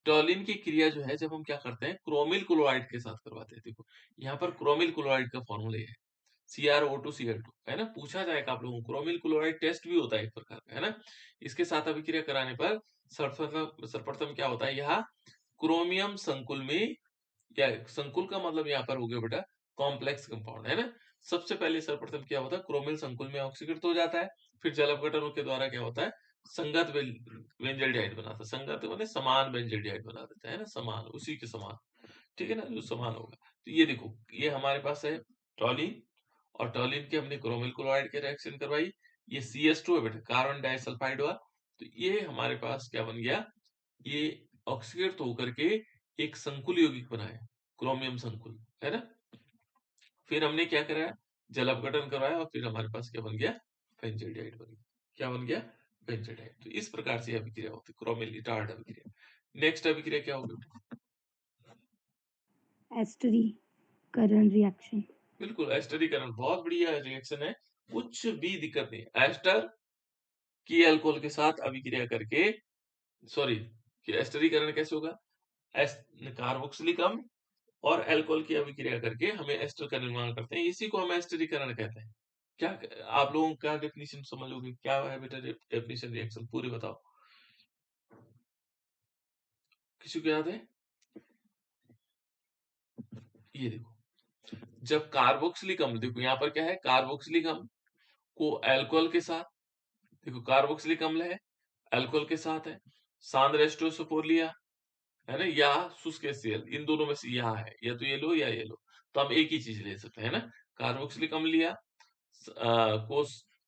टॉलिन की क्रिया जो है जब हम क्या करते हैं, क्रोमिल क्लोराइड के साथ करवाते हैं। देखो यहाँ पर क्रोमिल क्लोराइड का फॉर्मूला है CrO2Cl2, है ना, पूछा जाएगा आप लोगों को, क्रोमिल क्लोराइड टेस्ट भी होता है एक प्रकार का, है ना। इसके साथ अभिक्रिया कराने पर सर्वप्रथम क्या होता है, यहाँ क्रोमियम संकुल में, या संकुल का मतलब यहाँ पर हो गया बेटा कॉम्प्लेक्स कंपाउंड, है ना। सबसे पहले सर्वप्रथम क्या होता है, क्रोमिल संकुल में ऑक्सीकृत हो जाता है, फिर जल अपघटन के द्वारा क्या होता है, संगत बेंजल्डिहाइड बनाता है, संगत माने समान बेंजल्डिहाइड बना देता है ना, समान, उसी के समान, ठीक है ना, जो समान होगा। तो ये देखो ये हमारे पास है टॉलिन, और टॉलिन के हमने क्रोमिल क्लोराइड के रिएक्शन करवाई, ये CH2 है बेटा, कार्बन डाइसल्फाइड हुआ, तो ये हमारे पास क्या बन गया, ये ऑक्सीकृत होकर के एक संकुल यौगिक बनाया, क्रोमियम संकुल, है ना। फिर हमने क्या कराया, जल अपघटन करवाया, और फिर हमारे पास क्या बन गया, बेंजोडाइड बन गया, क्या बन गया, बेंजोडाइड। तो इस प्रकार से अभिक्रिया होती है, क्रोमिल इटार्ड अभिक्रिया। नेक्स्ट अभिक्रिया क्या होगी, एस्टरीकरण रिएक्शन। बिल्कुल एस्टरीकरण, बहुत बढ़िया रिएक्शन है, कुछ भी दिक्कत नहीं। एस्टर की अल्कोहल के साथ अभिक्रिया करके, सॉरी, कि एस्टरीकरण कैसे होगा, कार्बोक्सिलिक अम्ल और अल्कोहल की अभिक्रिया करके हमें एस्टर का निर्माण करते हैं, इसी को हम एस्टरीकरण कहते हैं। क्या आप लोगों का डेफिनेशन समझोगे, क्या है बेटा डेफिनेशन रिएक्शन, पूरे बताओ, किसी को याद है। ये देखो जब कार्बोक्सिलिक अम्ल, देखो यहाँ पर क्या है, कार्बोक्सिलिक अम्ल को अल्कोहल के साथ, देखो कार्बोक्सिलिक अम्ल है, अल्कोहल के साथ है, सांद्र H2SO4 लिया, है ना, या शुष्क HCl, इन दोनों में से यहाँ है, या तो ये लो या ये लो, तो हम एक ही चीज ले सकते हैं ना। कार्बोक्सिलिक अम्ल लिया, को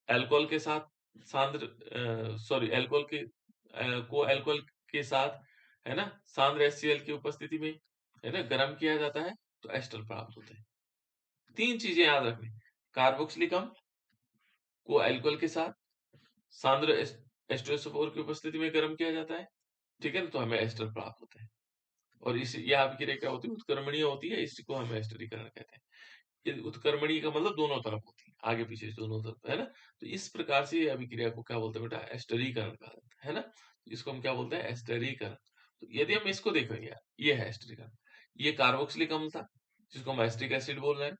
अल्कोहल के साथ, सॉरी अल्कोहल के को अल्कोहल के साथ, है ना, सांद्र HCl की उपस्थिति में, है ना, गर्म किया जाता है तो एस्टर प्राप्त होते हैं। 3 चीजें याद रखनी, कार्बोक्सिलिक अम्ल को अल्कोहल के साथ सांद्र H2SO4 की उपस्थिति में गर्म किया जाता है, ठीक है ना, तो हमें एस्टर प्राप्त होते हैं। और इस यह अभिक्रिया क्या होती है, उत्क्रमणीय होती है, इसी को हम एस्टरीकरण कहते हैं। ये उत्क्रमणीय का मतलब दोनों तरफ होती है, आगे पीछे दोनों तरफ, है ना। तो इस प्रकार से ये अभिक्रिया को क्या बोलते हैं बेटा, एस्टरीकरण कहा जाता है ना। तो इसको हम क्या बोलते हैं, एस्टरीकरण। तो यदि हम इसको देखेंगे, ये है एस्टरीकरण, ये कार्बोक्सिलिक अम्ल था जिसको हम एस्टिक एसिड बोल रहे हैं,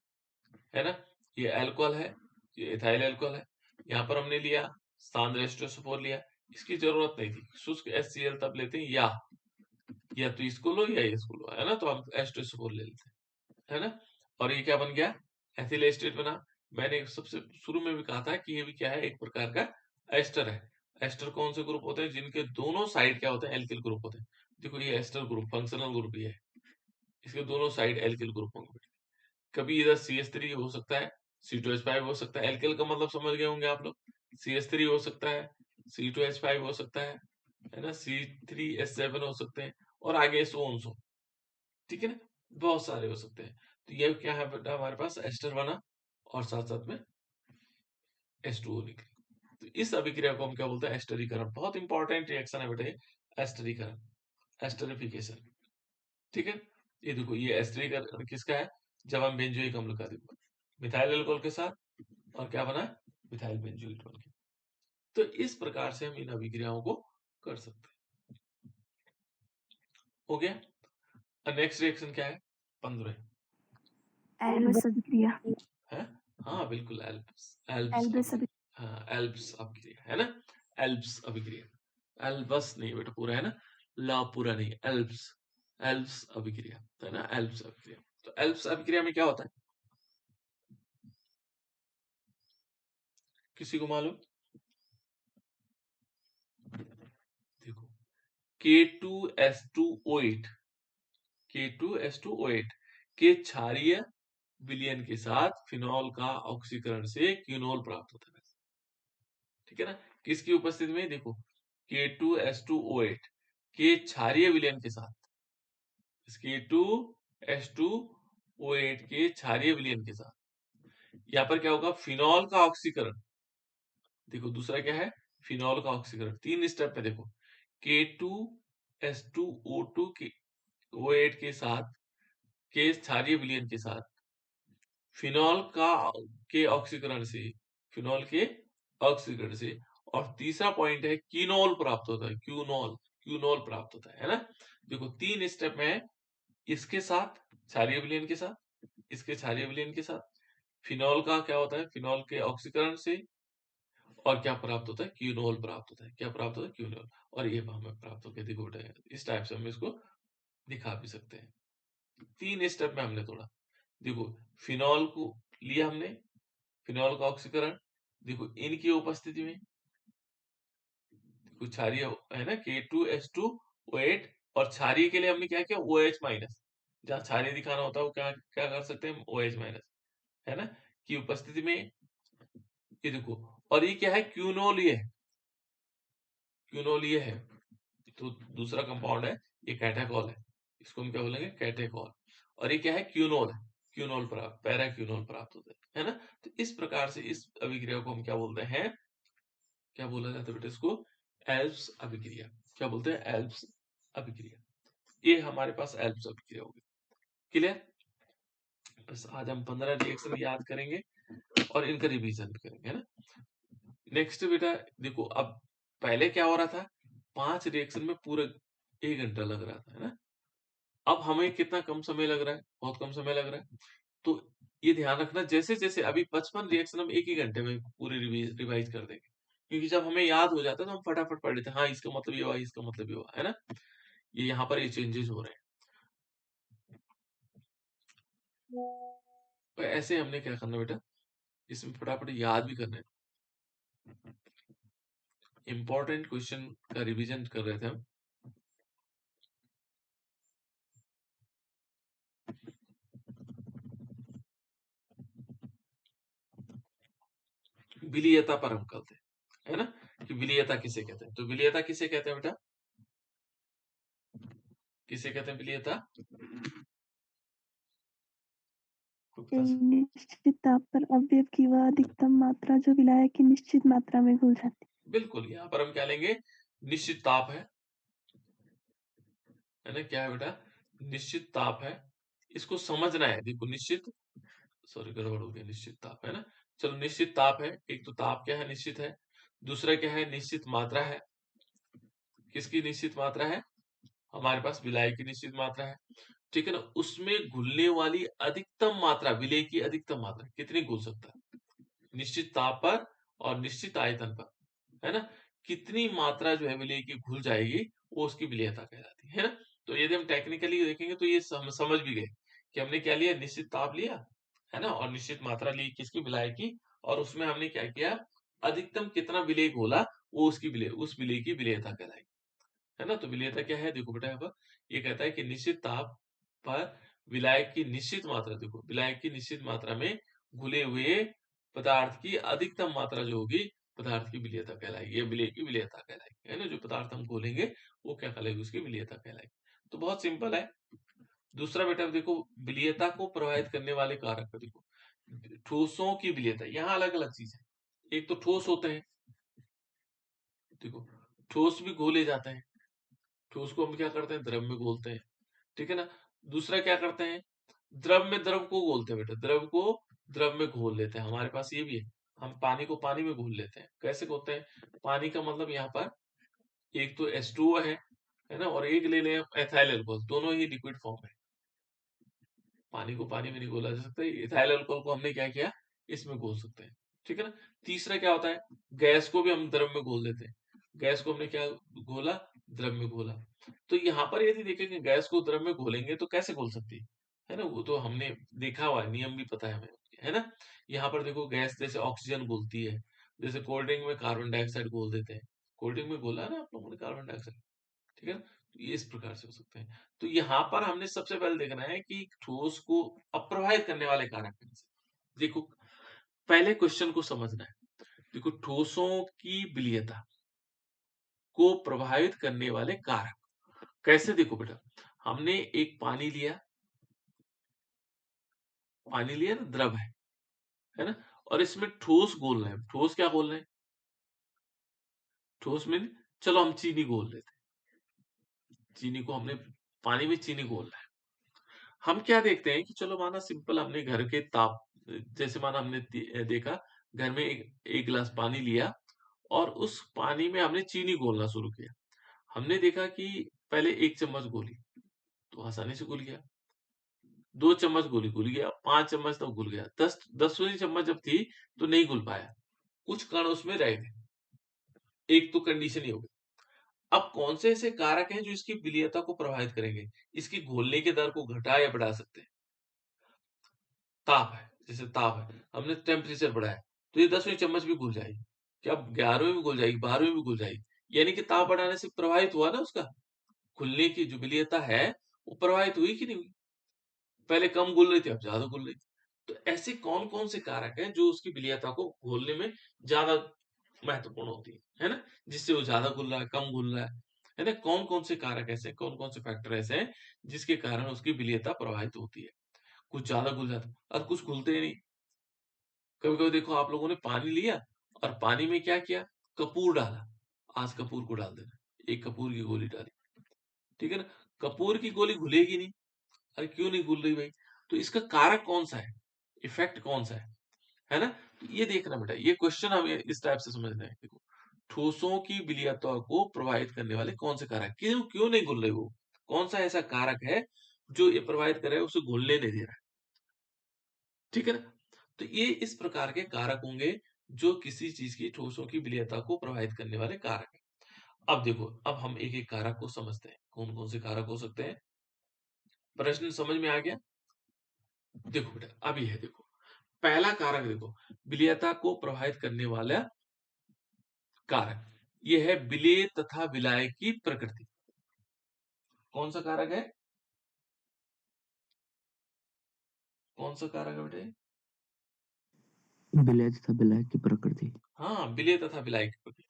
है ना। ये अल्कोहल है, ये इथाइल अल्कोहल है। यहाँ पर हमने लिया सांद्र H2SO4 लिया, इसकी जरूरत नहीं थी, शुष्क HCl तब लेते हैं, या तो इसको लो या इसको लो, है ना, तो हम H2SO4 ले लेते हैं, है ना। और ये क्या बन गया, एथिल एस्टेट बना। मैंने सबसे शुरू में भी कहा था कि ये भी क्या है, एक प्रकार का एस्टर है। एस्टर कौन से ग्रुप होते हैं, जिनके दोनों साइड क्या होते हैं, एल्किल ग्रुप होते हैं। देखो ये एस्टर ग्रुप फंक्शनल ग्रुप ही है, इसके दोनों साइड एल्किल ग्रुप होंगे। कभी इधर CH3 हो सकता है, C2H5 हो सकता है, एल्किल का मतलब समझ गए होंगे आप लोग। CH3 हो सकता है, C2H5 हो सकता है ना, C3H7 हो सकते हैं, और आगे सो ऑन सो, ठीक है ना, बहुत सारे हो सकते हैं। तो ये क्या है बेटा, हमारे पास एस्टर बना और साथ साथ में H2O निकली। तो इस अभिक्रिया को हम क्या बोलते हैं, एस्टरीकरण। बहुत इंपॉर्टेंट रिएक्शन है बेटा ये, एस्टरीकरण, एस्टरिफिकेशन, ठीक है। ये देखो, ये एस्टरीकरण किसका है, जब हम बेंजोइक अम्ल का देखो मिथाइल अल्कोहल के साथ, और क्या बना, मिथाइल बेंजोइट बन गया। तो इस प्रकार से हम इन अभिक्रियाओं को कर सकते हैं, हो गया। नेक्स्ट रिएक्शन क्या है, 15 एल्बस अभिक्रिया। है, हाँ बिल्कुल, एल्ब्स, एल्ब्स एल्बस अभिक्रिया, हाँ एल्ब्स अभिक्रिया, है ना, एल्ब्स अभिक्रिया। एल्बस नहीं बेटा पूरा, है ना, ला पूरा नहीं, एल्ब्स, एल्ब्स अभिक्रिया, है ना, एल्ब्स अभिक्रिया। तो एल्ब्स अभिक्रिया में क्या होता है, किसी को मालूम, देखो K2S2O8, K2S2O8 के क्षारीय विलयन के साथ फिनॉल का ऑक्सीकरण से क्यूनोल प्राप्त होता है, ठीक है ना। किसकी उपस्थिति में, देखो K2S2O8 के क्षारीय विलयन के साथ, K2S2O8 के क्षारीय विलयन के साथ, यहाँ पर क्या होगा, फिनॉल का ऑक्सीकरण। देखो दूसरा क्या है, फिनॉल का ऑक्सीकरण। 3 स्टेप में देखो, K2S2O2 के O8 के साथ के क्षारीय विलयन के साथ फिनॉल का के ऑक्सीकरण से, फिनॉल के ऑक्सीकरण से, और तीसरा पॉइंट है कीनोल प्राप्त होता है, क्यूनोल, क्यूनोल प्राप्त होता है ना। देखो 3 स्टेप में है, इसके साथ क्षारीय विलयन के साथ, इसके क्षारीय विलयन के साथ फिनॉल का क्या होता है, फिनॉल के ऑक्सीकरण से, और क्या प्राप्त होता है, क्यूनोल प्राप्त होता है। क्या प्राप्त होता है, क्यूनोल, और ये हमें प्राप्त हो गया। देखो बेटा इस टाइप से हम इसको दिखा भी सकते हैं, 3 स्टेप में हमने तोड़ा। देखो फिनॉल को लिया हमने, फिनॉल का ऑक्सीकरण, देखो इनकी उपस्थिति में कुछ क्षारीय है ना, K2S2O8, और क्षारीय के लिए हमने क्या किया, OH माइनस, जहां क्षारीय दिखाना होता है वो क्या क्या कर सकते हैं, OH माइनस, है ना, की उपस्थिति में। ये देखो, और ये क्या है, क्यूनोल, ये क्यूनोल ये है। तो दूसरा कंपाउंड है, ये कैटाकॉल है, इसको हम क्या बोलेंगे, कैटाकॉल। और ये क्या है, क्यूनोल है, क्यूनोल प्राप्त, पैरा क्यूनोल प्राप्त होता है ना। तो इस प्रकार से इस अभिक्रिया को हम क्या बोलते हैं, क्या बोला जाता है बेटा इसको, एल्ब्स अभिक्रिया। क्या बोलते हैं, एल्ब्स अभिक्रिया। ये हमारे पास एल्ब्स अभिक्रिया होगी, क्लियर। बस आज हम 15 रिएक्शन याद करेंगे और इनका रिवीजन भी करेंगे, है ना। नेक्स्ट बेटा देखो, अब पहले क्या हो रहा था, 5 रिएक्शन में पूरा 1 घंटा लग रहा था, है ना। अब हमें कितना कम समय लग रहा है, बहुत कम समय लग रहा है। तो ये ध्यान रखना, जैसे जैसे अभी 55 रिएक्शन हम एक ही घंटे में पूरी रिवाइज कर देंगे, क्योंकि जब हमें याद हो जाता है तो हम फटाफट पढ़ लेते हैं, हाँ इसका मतलब ये हुआ, इसका मतलब ये हुआ, है ना। ये यहाँ पर ये चेंजेस हो रहे हैं, तो ऐसे हमने क्या करना बेटा, इसमें फटाफट याद भी करना है। इंपॉर्टेंट क्वेश्चन का रिवीजन कर रहे थे हम। विलीयता पर हम करते हैं, है ना, कि विलीयता किसे कहते हैं। तो विलीयता किसे कहते हैं बेटा, किसे कहते हैं विलीयता, बता एक सकते निश्चित ताप पर अवयव की वह अधिकतम मात्रा जो विलायक की निश्चित मात्रा में घुल जाती बिल्कुल, यहाँ पर हम क्या लेंगे? निश्चित ताप है ना? क्या है बेटा? निश्चित ताप है। इसको समझना है। देखो निश्चित सॉरी गड़बड़ हो गया, निश्चित ताप है ना? चलो निश्चित ताप है। एक तो ताप क्या है? निश्चित है। दूसरा क्या है? निश्चित मात्रा है। किसकी निश्चित मात्रा है? हमारे पास विलायक की निश्चित मात्रा है। ठीक है ना? उसमें घुलने वाली अधिकतम मात्रा, विलेय की अधिकतम मात्रा कितनी घुल सकता है? निश्चित ताप पर और निश्चित आयतन पर, है ना? कितनी मात्रा जो है विलेय की घुल जाएगी, वो उसकी विलेयता कहलाती है ना? तो यदि हम टेक्निकली देखेंगे तो ये समझ भी गए कि हमने क्या लिया? निश्चित ताप लिया, है ना? और निश्चित मात्रा ली किसकी? विलायक की। और उसमें हमने क्या किया? अधिकतम कितना विलेय घोला, वो उसकी विलेय उस विलेय की विलेयता कहलाएगी। है ना? तो विलेयता क्या है? देखो बेटा यहाँ पर ये कहता है कि निश्चित ताप पर विलायक की निश्चित मात्रा, देखो विलायक की निश्चित मात्रा में घुले हुए पदार्थ की अधिकतम मात्रा जो होगी, पदार्थ की विलेयता कहलाएगी, ये विलेय की विलेयता कहलाएगी। है ना? जो पदार्थ हम घोलेंगे वो क्या कहलाएगी? उसकी विलेयता कहलाएगी। तो बहुत सिंपल है। दूसरा बेटा देखो, विलेयता को प्रभावित करने वाले कारक है। देखो ठोसों की विलेयता, यहाँ अलग अलग चीज है। एक तो ठोस होते हैं, देखो ठोस भी घोले जाते हैं। ठोस को हम क्या करते हैं? द्रव में घोलते हैं। ठीक है ना? दूसरा क्या करते हैं? द्रव में द्रव को घोलते हैं बेटा, द्रव को द्रव में घोल लेते हैं। हमारे पास ये भी है, हम पानी को पानी में घोल लेते हैं। कैसे घोलते हैं? पानी का मतलब यहाँ पर एक तो H2O है ना? और एक ले लें एथाइल अल्कोहल, दोनों ही लिक्विड फॉर्म है। पानी को पानी में नहीं घोला जा सकता, इथाइल अल्कोहल को हमने क्या किया? इसमें घोल सकते हैं। ठीक है ना? तीसरा क्या होता है? गैस को भी हम द्रव में घोल देते हैं। गैस को हमने क्या घोला? द्रव में घोला। तो यहाँ पर यदि देखेंगे गैस को द्रव में घोलेंगे तो कैसे घोल सकती है ना? वो तो हमने देखा हुआ है, नियम भी पता है हमें, है ना? यहाँ पर देखो गैस जैसे ऑक्सीजन घुलती है, जैसे कोल्ड ड्रिंक में कार्बन डाइऑक्साइड घोल देते हैं। कोल्ड ड्रिंक में घोला ना आप लोगों ने कार्बन डाइऑक्साइड, ठीक है ना? तो ये इस प्रकार से हो सकते हैं। तो यहाँ पर हमने सबसे पहले देखना है कि ठोस को अप्रभावित करने वाले कारक कौन से। देखो पहले क्वेश्चन को समझना है। देखो ठोसों की विलीयता को प्रभावित करने वाले कारक कैसे? देखो बेटा, हमने एक पानी लिया ना, द्रव है ना? और इसमें ठोस घोल रहे हैं। ठोस क्या घोल रहे हैं? ठोस में चलो हम चीनी घोल लेते हैं। चीनी को हमने पानी में चीनी घोल रहे हैं। हम क्या देखते हैं कि चलो माना सिंपल हमने घर के ताप, जैसे माना हमने देखा घर में एक गिलास पानी लिया और उस पानी में हमने चीनी घोलना शुरू किया। हमने देखा कि पहले 1 चम्मच घोली तो आसानी से घुल गया, 2 चम्मच घोली घुल गया, 5 चम्मच तक घुल गया, 10वीं चम्मच जब थी तो नहीं घुल पाया, कुछ कण उसमें रह गए। एक तो कंडीशन ये हो गई। अब कौन से ऐसे कारक हैं जो इसकी विलीयता को प्रभावित करेंगे, इसकी घोलने की दर को घटा या बढ़ा सकते हैं? ताप है, जैसे ताप है, हमने टेम्परेचर बढ़ाया, तो ये 10वीं चम्मच भी घुल जाएगी। क्या 11वीं में घुल जाएगी, 12वीं में घुल जाएगी। यानी कि ताप बढ़ाने से प्रभावित हुआ ना उसका, घुलने की जो विलीयता है, वो प्रभावित हुई कि नहीं हुई? पहले कम घुल रही थी, अब ज़्यादा घुल रही थी। तो ऐसे कौन-कौन से कारक हैं जो उसकी विलीयता को घोलने में ज़्यादा महत्वपूर्ण होती है ना? जिससे वो ज़्यादा घुल रहा है, कम घुल रहा है ना? कौन-कौन से कारक ऐसे हैं, कौन-कौन से फैक्टर ऐसे हैं, जिसके कारण उसकी विलीयता प्रभावित होती है? कुछ ज़्यादा घुल जाता है और कुछ घुलते ही नहीं। कभी-कभी देखो आप लोगों ने पानी लिया और पानी में क्या किया? कपूर डाला। आज कपूर को डाल देना। एक कपूर की गोली डाली, ठीक है ना? कपूर की गोली घुलेगी नहीं। अरे क्यों नहीं घुल रही भाई? तो इसका कारक कौन-सा है? इफेक्ट कौन-सा है ना? तो ये देखना बेटा, ये क्वेश्चन हमें इस टाइप से समझना है। देखो, ठोसों की विलीयता को प्रभावित करने वाले कौन से कारक? क्यों क्यों नहीं घुल रही वो? कौन-सा ऐसा कारक है जो ये प्रभावित कर रहा है, उसे घुलने नहीं दे रहा है? ठीक है ना? तो ये इस प्रकार के कारक होंगे जो किसी चीज की ठोसों की विलीयता को प्रभावित करने वाले कारक हैं। अब देखो, अब हम एक-एक कारक को समझते हैं। कौन-कौन से कारक हो सकते हैं? प्रश्न समझ में आ गया? देखो बेटा, अब ये है देखो, पहला कारक देखो, विलीयता को प्रभावित करने वाला कारक, ये है विलेय तथा विलायक की प्रकृति। कौन सा कारक है? कौन सा कारक है बेटे? विलय तथा विलायक की प्रकृति। हाँ, विलेय तथा विलायक की प्रकृति।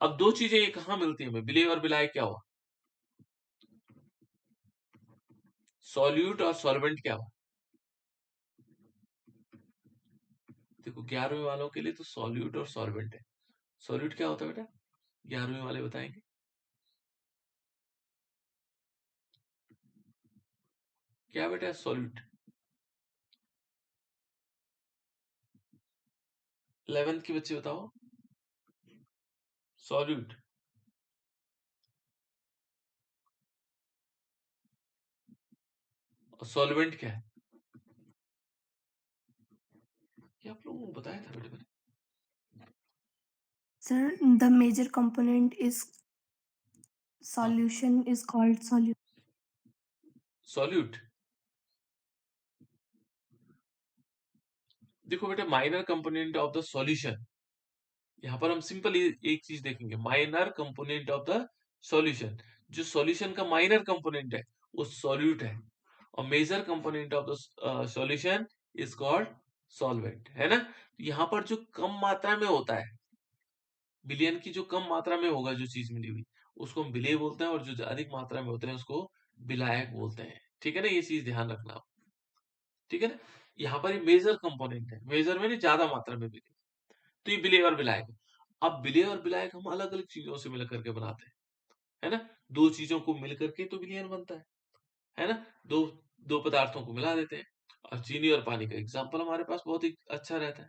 अब दो चीजें ये कहाँ मिलती है हमें? विलेय और विलायक क्या हुआ? सॉल्यूट और सॉल्वेंट क्या हुआ? देखो 11वीं वालों के लिए तो सॉल्यूट और सॉल्वेंट है। सॉल्यूट क्या होता है बेटा? 11वीं वाले बताएंगे। क्या बेटा सॉल्यूट? 11th के बच्चे बताओ। सॉल्यूट और सॉल्वेंट क्या है? क्या आप लोगों को बताया था बेटे मैंने? Sir, the major component is solution is called solute. Solute. देखो बेटा minor component of the solution, यहाँ पर हम सिंपल एक चीज देखेंगे, minor component of the solution. जो सॉल्यूशन का माइनर कंपोनेंट है वो सॉल्यूट है, और major component of the solution is called solvent, है ना? यहाँ पर जो कम मात्रा में होता है, विलयन की जो कम मात्रा में होगा जो चीज मिली हुई, उसको हम विलेय बोलते हैं, और जो अधिक मात्रा में होते हैं उसको विलायक बोलते हैं। ठीक है ना, ये चीज ध्यान रखना आप। ठीक है ना, यहाँ पर ये मेजर कंपोनेंट है, मेजर में नहीं ज्यादा मात्रा में मिले, तो ये विलेय और विलायक है। अब विलेय और विलायक हम अलग अलग चीजों से मिल करके बनाते हैं, है ना? दो चीजों को मिल करके तो विलयन बनता है ना? दो दो पदार्थों को मिला देते हैं, और चीनी और पानी का एग्जाम्पल हमारे पास बहुत ही अच्छा रहता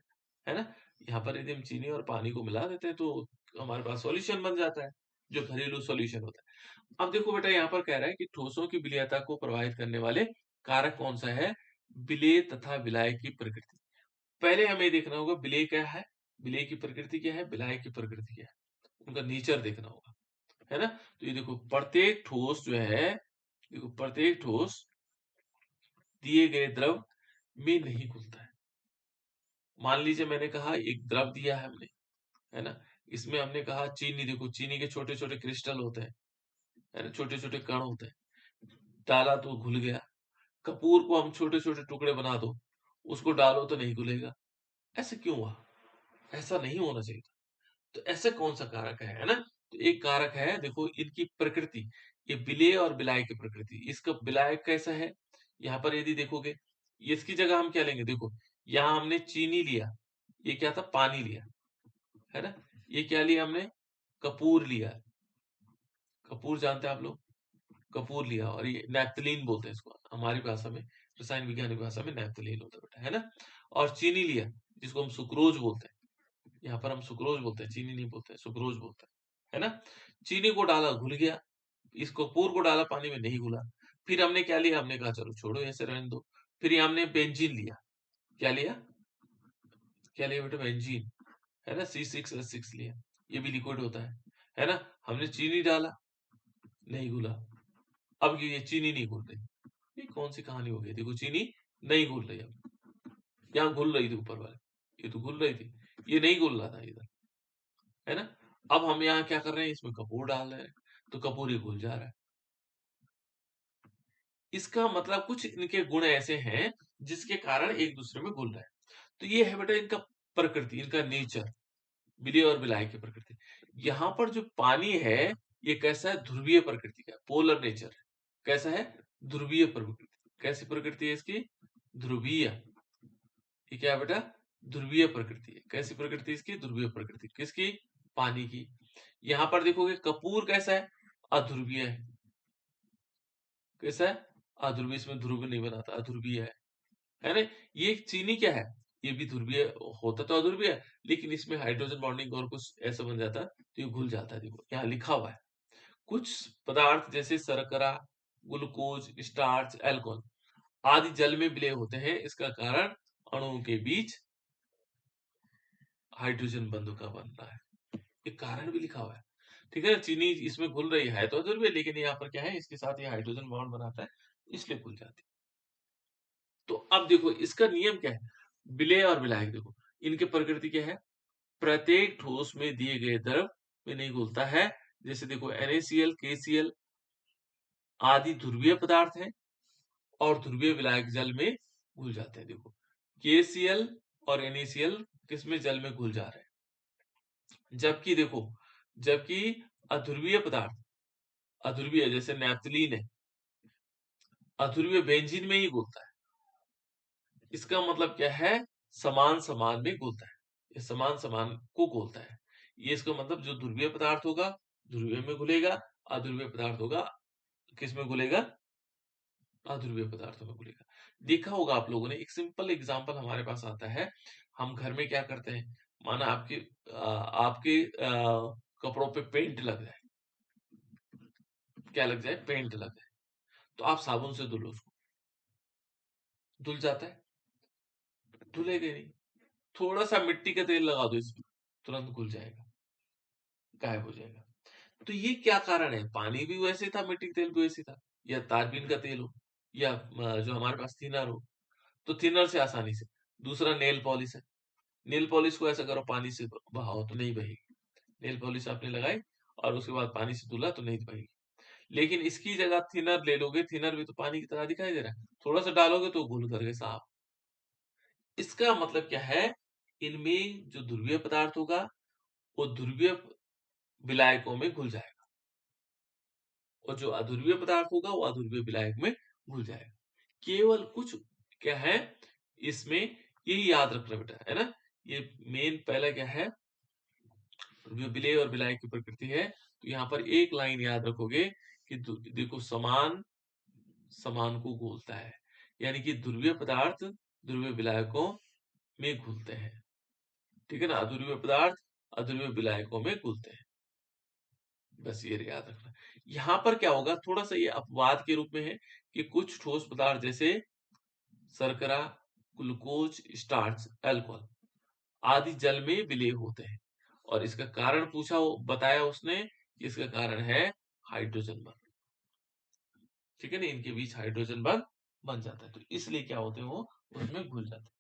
है ना? यहाँ पर यदि हम चीनी और पानी को मिला देते हैं तो हमारे पास सॉल्यूशन बन जाता है, जो घरेलू सॉल्यूशन होता है। अब देखो बेटा यहाँ पर कह रहा है कि ठोसों की विलेयता को प्रभावित करने वाले कारक कौन सा है? विलेय तथा विलायक की प्रकृति। पहले हमें देखना होगा विलेय क्या है, विलेय की प्रकृति क्या है, विलायक की प्रकृति क्या है, उनका नेचर देखना होगा, है ना? तो ये देखो प्रत्येक ठोस जो है, देखो प्रत्येक ठोस दिए गए द्रव में नहीं घुलता है। मान लीजिए मैंने कहा एक द्रव दिया है हमने, है ना? इसमें हमने कहा चीनी, देखो चीनी के छोटे छोटे क्रिस्टल होते हैं, है ना? छोटे छोटे कण होते हैं, डाला तो घुल गया। कपूर को हम छोटे छोटे टुकड़े बना दो, उसको डालो तो नहीं घुलेगा। ऐसा क्यों हुआ? ऐसा नहीं होना चाहिए था। तो ऐसा कौन सा कारक है ना? तो एक कारक है, देखो इनकी प्रकृति, ये विलेय और विलायक की प्रकृति। इसका विलायक कैसा है, यहाँ पर यदि देखोगे, इसकी जगह हम क्या लेंगे, देखो यहाँ हमने चीनी लिया, ये क्या था, पानी लिया, है ना? ये क्या लिया हमने, कपूर लिया। कपूर जानते हैं आप लोग, कपूर लिया, और ये नैप्थलीन बोलते हैं इसको हमारी भाषा में, रसायन विज्ञान की भाषा में नैप्थलीन होता है बेटा, है ना? और चीनी लिया जिसको हम सुक्रोज बोलते हैं, यहाँ पर हम सुक्रोज बोलते हैं, चीनी नहीं बोलते हैं, सुक्रोज बोलते हैं, है ना? चीनी को डाला घुल गया, इस कपूर को डाला पानी में नहीं घुला। फिर हमने क्या लिया, हमने कहा चलो छोड़ो ऐसे रहने दो। फिर ये हमने बेंजीन लिया, क्या लिया, क्या लिया बेटा, बेंजीन, है ना? C6H6 लिया, ये भी लिक्विड होता है ना? हमने चीनी डाला, नहीं घुला। अब ये चीनी नहीं घुल रही, ये कौन सी कहानी हो गई? देखो चीनी नहीं घुल रही, अब यहाँ घुल रही थी ऊपर वाले, ये तो घुल रही थी, ये नहीं घुल रहा था इधर, है ना? अब हम यहाँ क्या कर रहे हैं, इसमें कपूर डाल रहे हैं, तो कपूर ही घुल जा रहा है। इसका मतलब कुछ इनके गुण ऐसे हैं जिसके कारण एक दूसरे में घुल रहे हैं। तो ये है बेटा इनका प्रकृति, इनका नेचर, विलेय और विलायक की प्रकृति। यहाँ पर जो पानी है ये कैसा है, ध्रुवीय प्रकृति का, पोलर नेचर है। कैसा है, ध्रुवीय प्रकृति। कैसी प्रकृति है इसकी, ध्रुवीय। ये क्या है बेटा, ध्रुवीय प्रकृति है। कैसी प्रकृति इसकी, ध्रुवीय प्रकृति। किसकी, पानी की। यहाँ पर देखोगे कपूर कैसा है, अध्रुवीय है। कैसा है, अध्रुवीय, इसमें ध्रुव नहीं बनाता, अध्रुवीय है ना? ये चीनी क्या है, ये भी ध्रुवीय होता तो अध्रुवीय है, लेकिन इसमें हाइड्रोजन बॉन्डिंग और कुछ ऐसा बन जाता है तो ये घुल जाता है। देखो यहाँ लिखा हुआ है, कुछ पदार्थ जैसे शर्करा, ग्लूकोज, स्टार्च, अल्कोहल आदि जल में विलय होते हैं। इसका कारण अणुओं के बीच हाइड्रोजन बंधों का बनना है, एक कारण भी लिखा हुआ है। ठीक है ना, चीनी इसमें घुल रही है तो अध्रुवीय, लेकिन यहाँ पर क्या है, इसके साथ ये हाइड्रोजन बॉन्ड बनाता है, इसलिए घुल जाती है। तो अब देखो इसका नियम क्या है, विलेय और विलायक। देखो इनकी प्रकृति क्या है, प्रत्येक ठोस में दिए गए द्रव में नहीं घुलता है। जैसे देखो NaCl, KCl आदि ध्रुवीय पदार्थ हैं, और ध्रुवीय विलायक जल में घुल जाते हैं। देखो KCl और NaCl किसमें, जल में घुल जा रहे हैं। जबकि देखो, जबकि अध्रुवीय पदार्थ, अध्रुवीय जैसे नैप्थलीन है, अध्रुवीय बेंजीन में ही घुलता है। इसका मतलब क्या है, समान-समान में घुलता है। ये समान-समान को घुलता है। ये इसका मतलब जो ध्रुवीय पदार्थ होगा, ध्रुवीय में घुलेगा, अध्रुवीय पदार्थ होगा, किसमें घुलेगा? अध्रुवीय पदार्थों में घुलेगा। देखा होगा आप लोगों ने, एक सिंपल एग्जांपल हमारे पास आता है। हम घर में क्या करते हैं? माना आपके कपड़ों पे पेंट लग जाए। क्या लग जाए? पेंट लग जाए। तो आप साबुन से धुलो उसको। धुल जाता है? धुलेगा ही नहीं। थोड़ा-सा मिट्टी का तेल लगा दो इसमें, तुरंत घुल जाएगा, गायब हो जाएगा। तो ये क्या कारण है? पानी भी वैसे था, मिट्टी का तेल भी वैसे था, या तारपीन का तेल हो, या जो हमारे पास थिनर हो, तो थिनर से आसानी से। दूसरा नेल पॉलिश है। नेल पॉलिश को ऐसा करो, पानी से बहाओ तो नहीं बहेगी। नेल पॉलिश आपने लगाई और उसके बाद पानी से धुला तो नहीं बहेगी। लेकिन इसकी जगह थिनर ले लोगे, थिनर भी तो पानी की तरह दिखाई दे रहा है। थोड़ा-सा डालोगे तो घुल करके साफ। इसका मतलब क्या है? इनमें जो ध्रुवीय पदार्थ होगा, वो ध्रुवीय विलायकों में घुल जाएगा, और जो अध्रुवीय पदार्थ होगा वो अध्रुवीय विलायक में घुल जाएगा। केवल कुछ क्या है इसमें, यही याद रखना बेटा, है ना? ये मेन पहला क्या है, जो विलेय और विलायक की प्रकृति है। तो यहाँ पर एक लाइन याद रखोगे कि देखो, समान समान को घोलता है, यानी कि ध्रुवीय पदार्थ ध्रुवीय विलायकों में घुलते हैं। ठीक है ना? अध्रुवीय पदार्थ अध्रुवीय विलायकों में घुलते हैं। बस ये याद रखना। यहाँ पर क्या होगा, थोड़ा सा ये अपवाद के रूप में है कि कुछ ठोस पदार्थ जैसे शर्करा, ग्लूकोज, स्टार्च, अल्कोहल आदि जल में विलेय होते हैं, और इसका कारण बताया उसने, इसका कारण है हाइड्रोजन बंध। ठीक है ना? इनके बीच हाइड्रोजन बंध बन जाता है, तो इसलिए क्या होते हैं, वो उसमें घुल जाते हैं।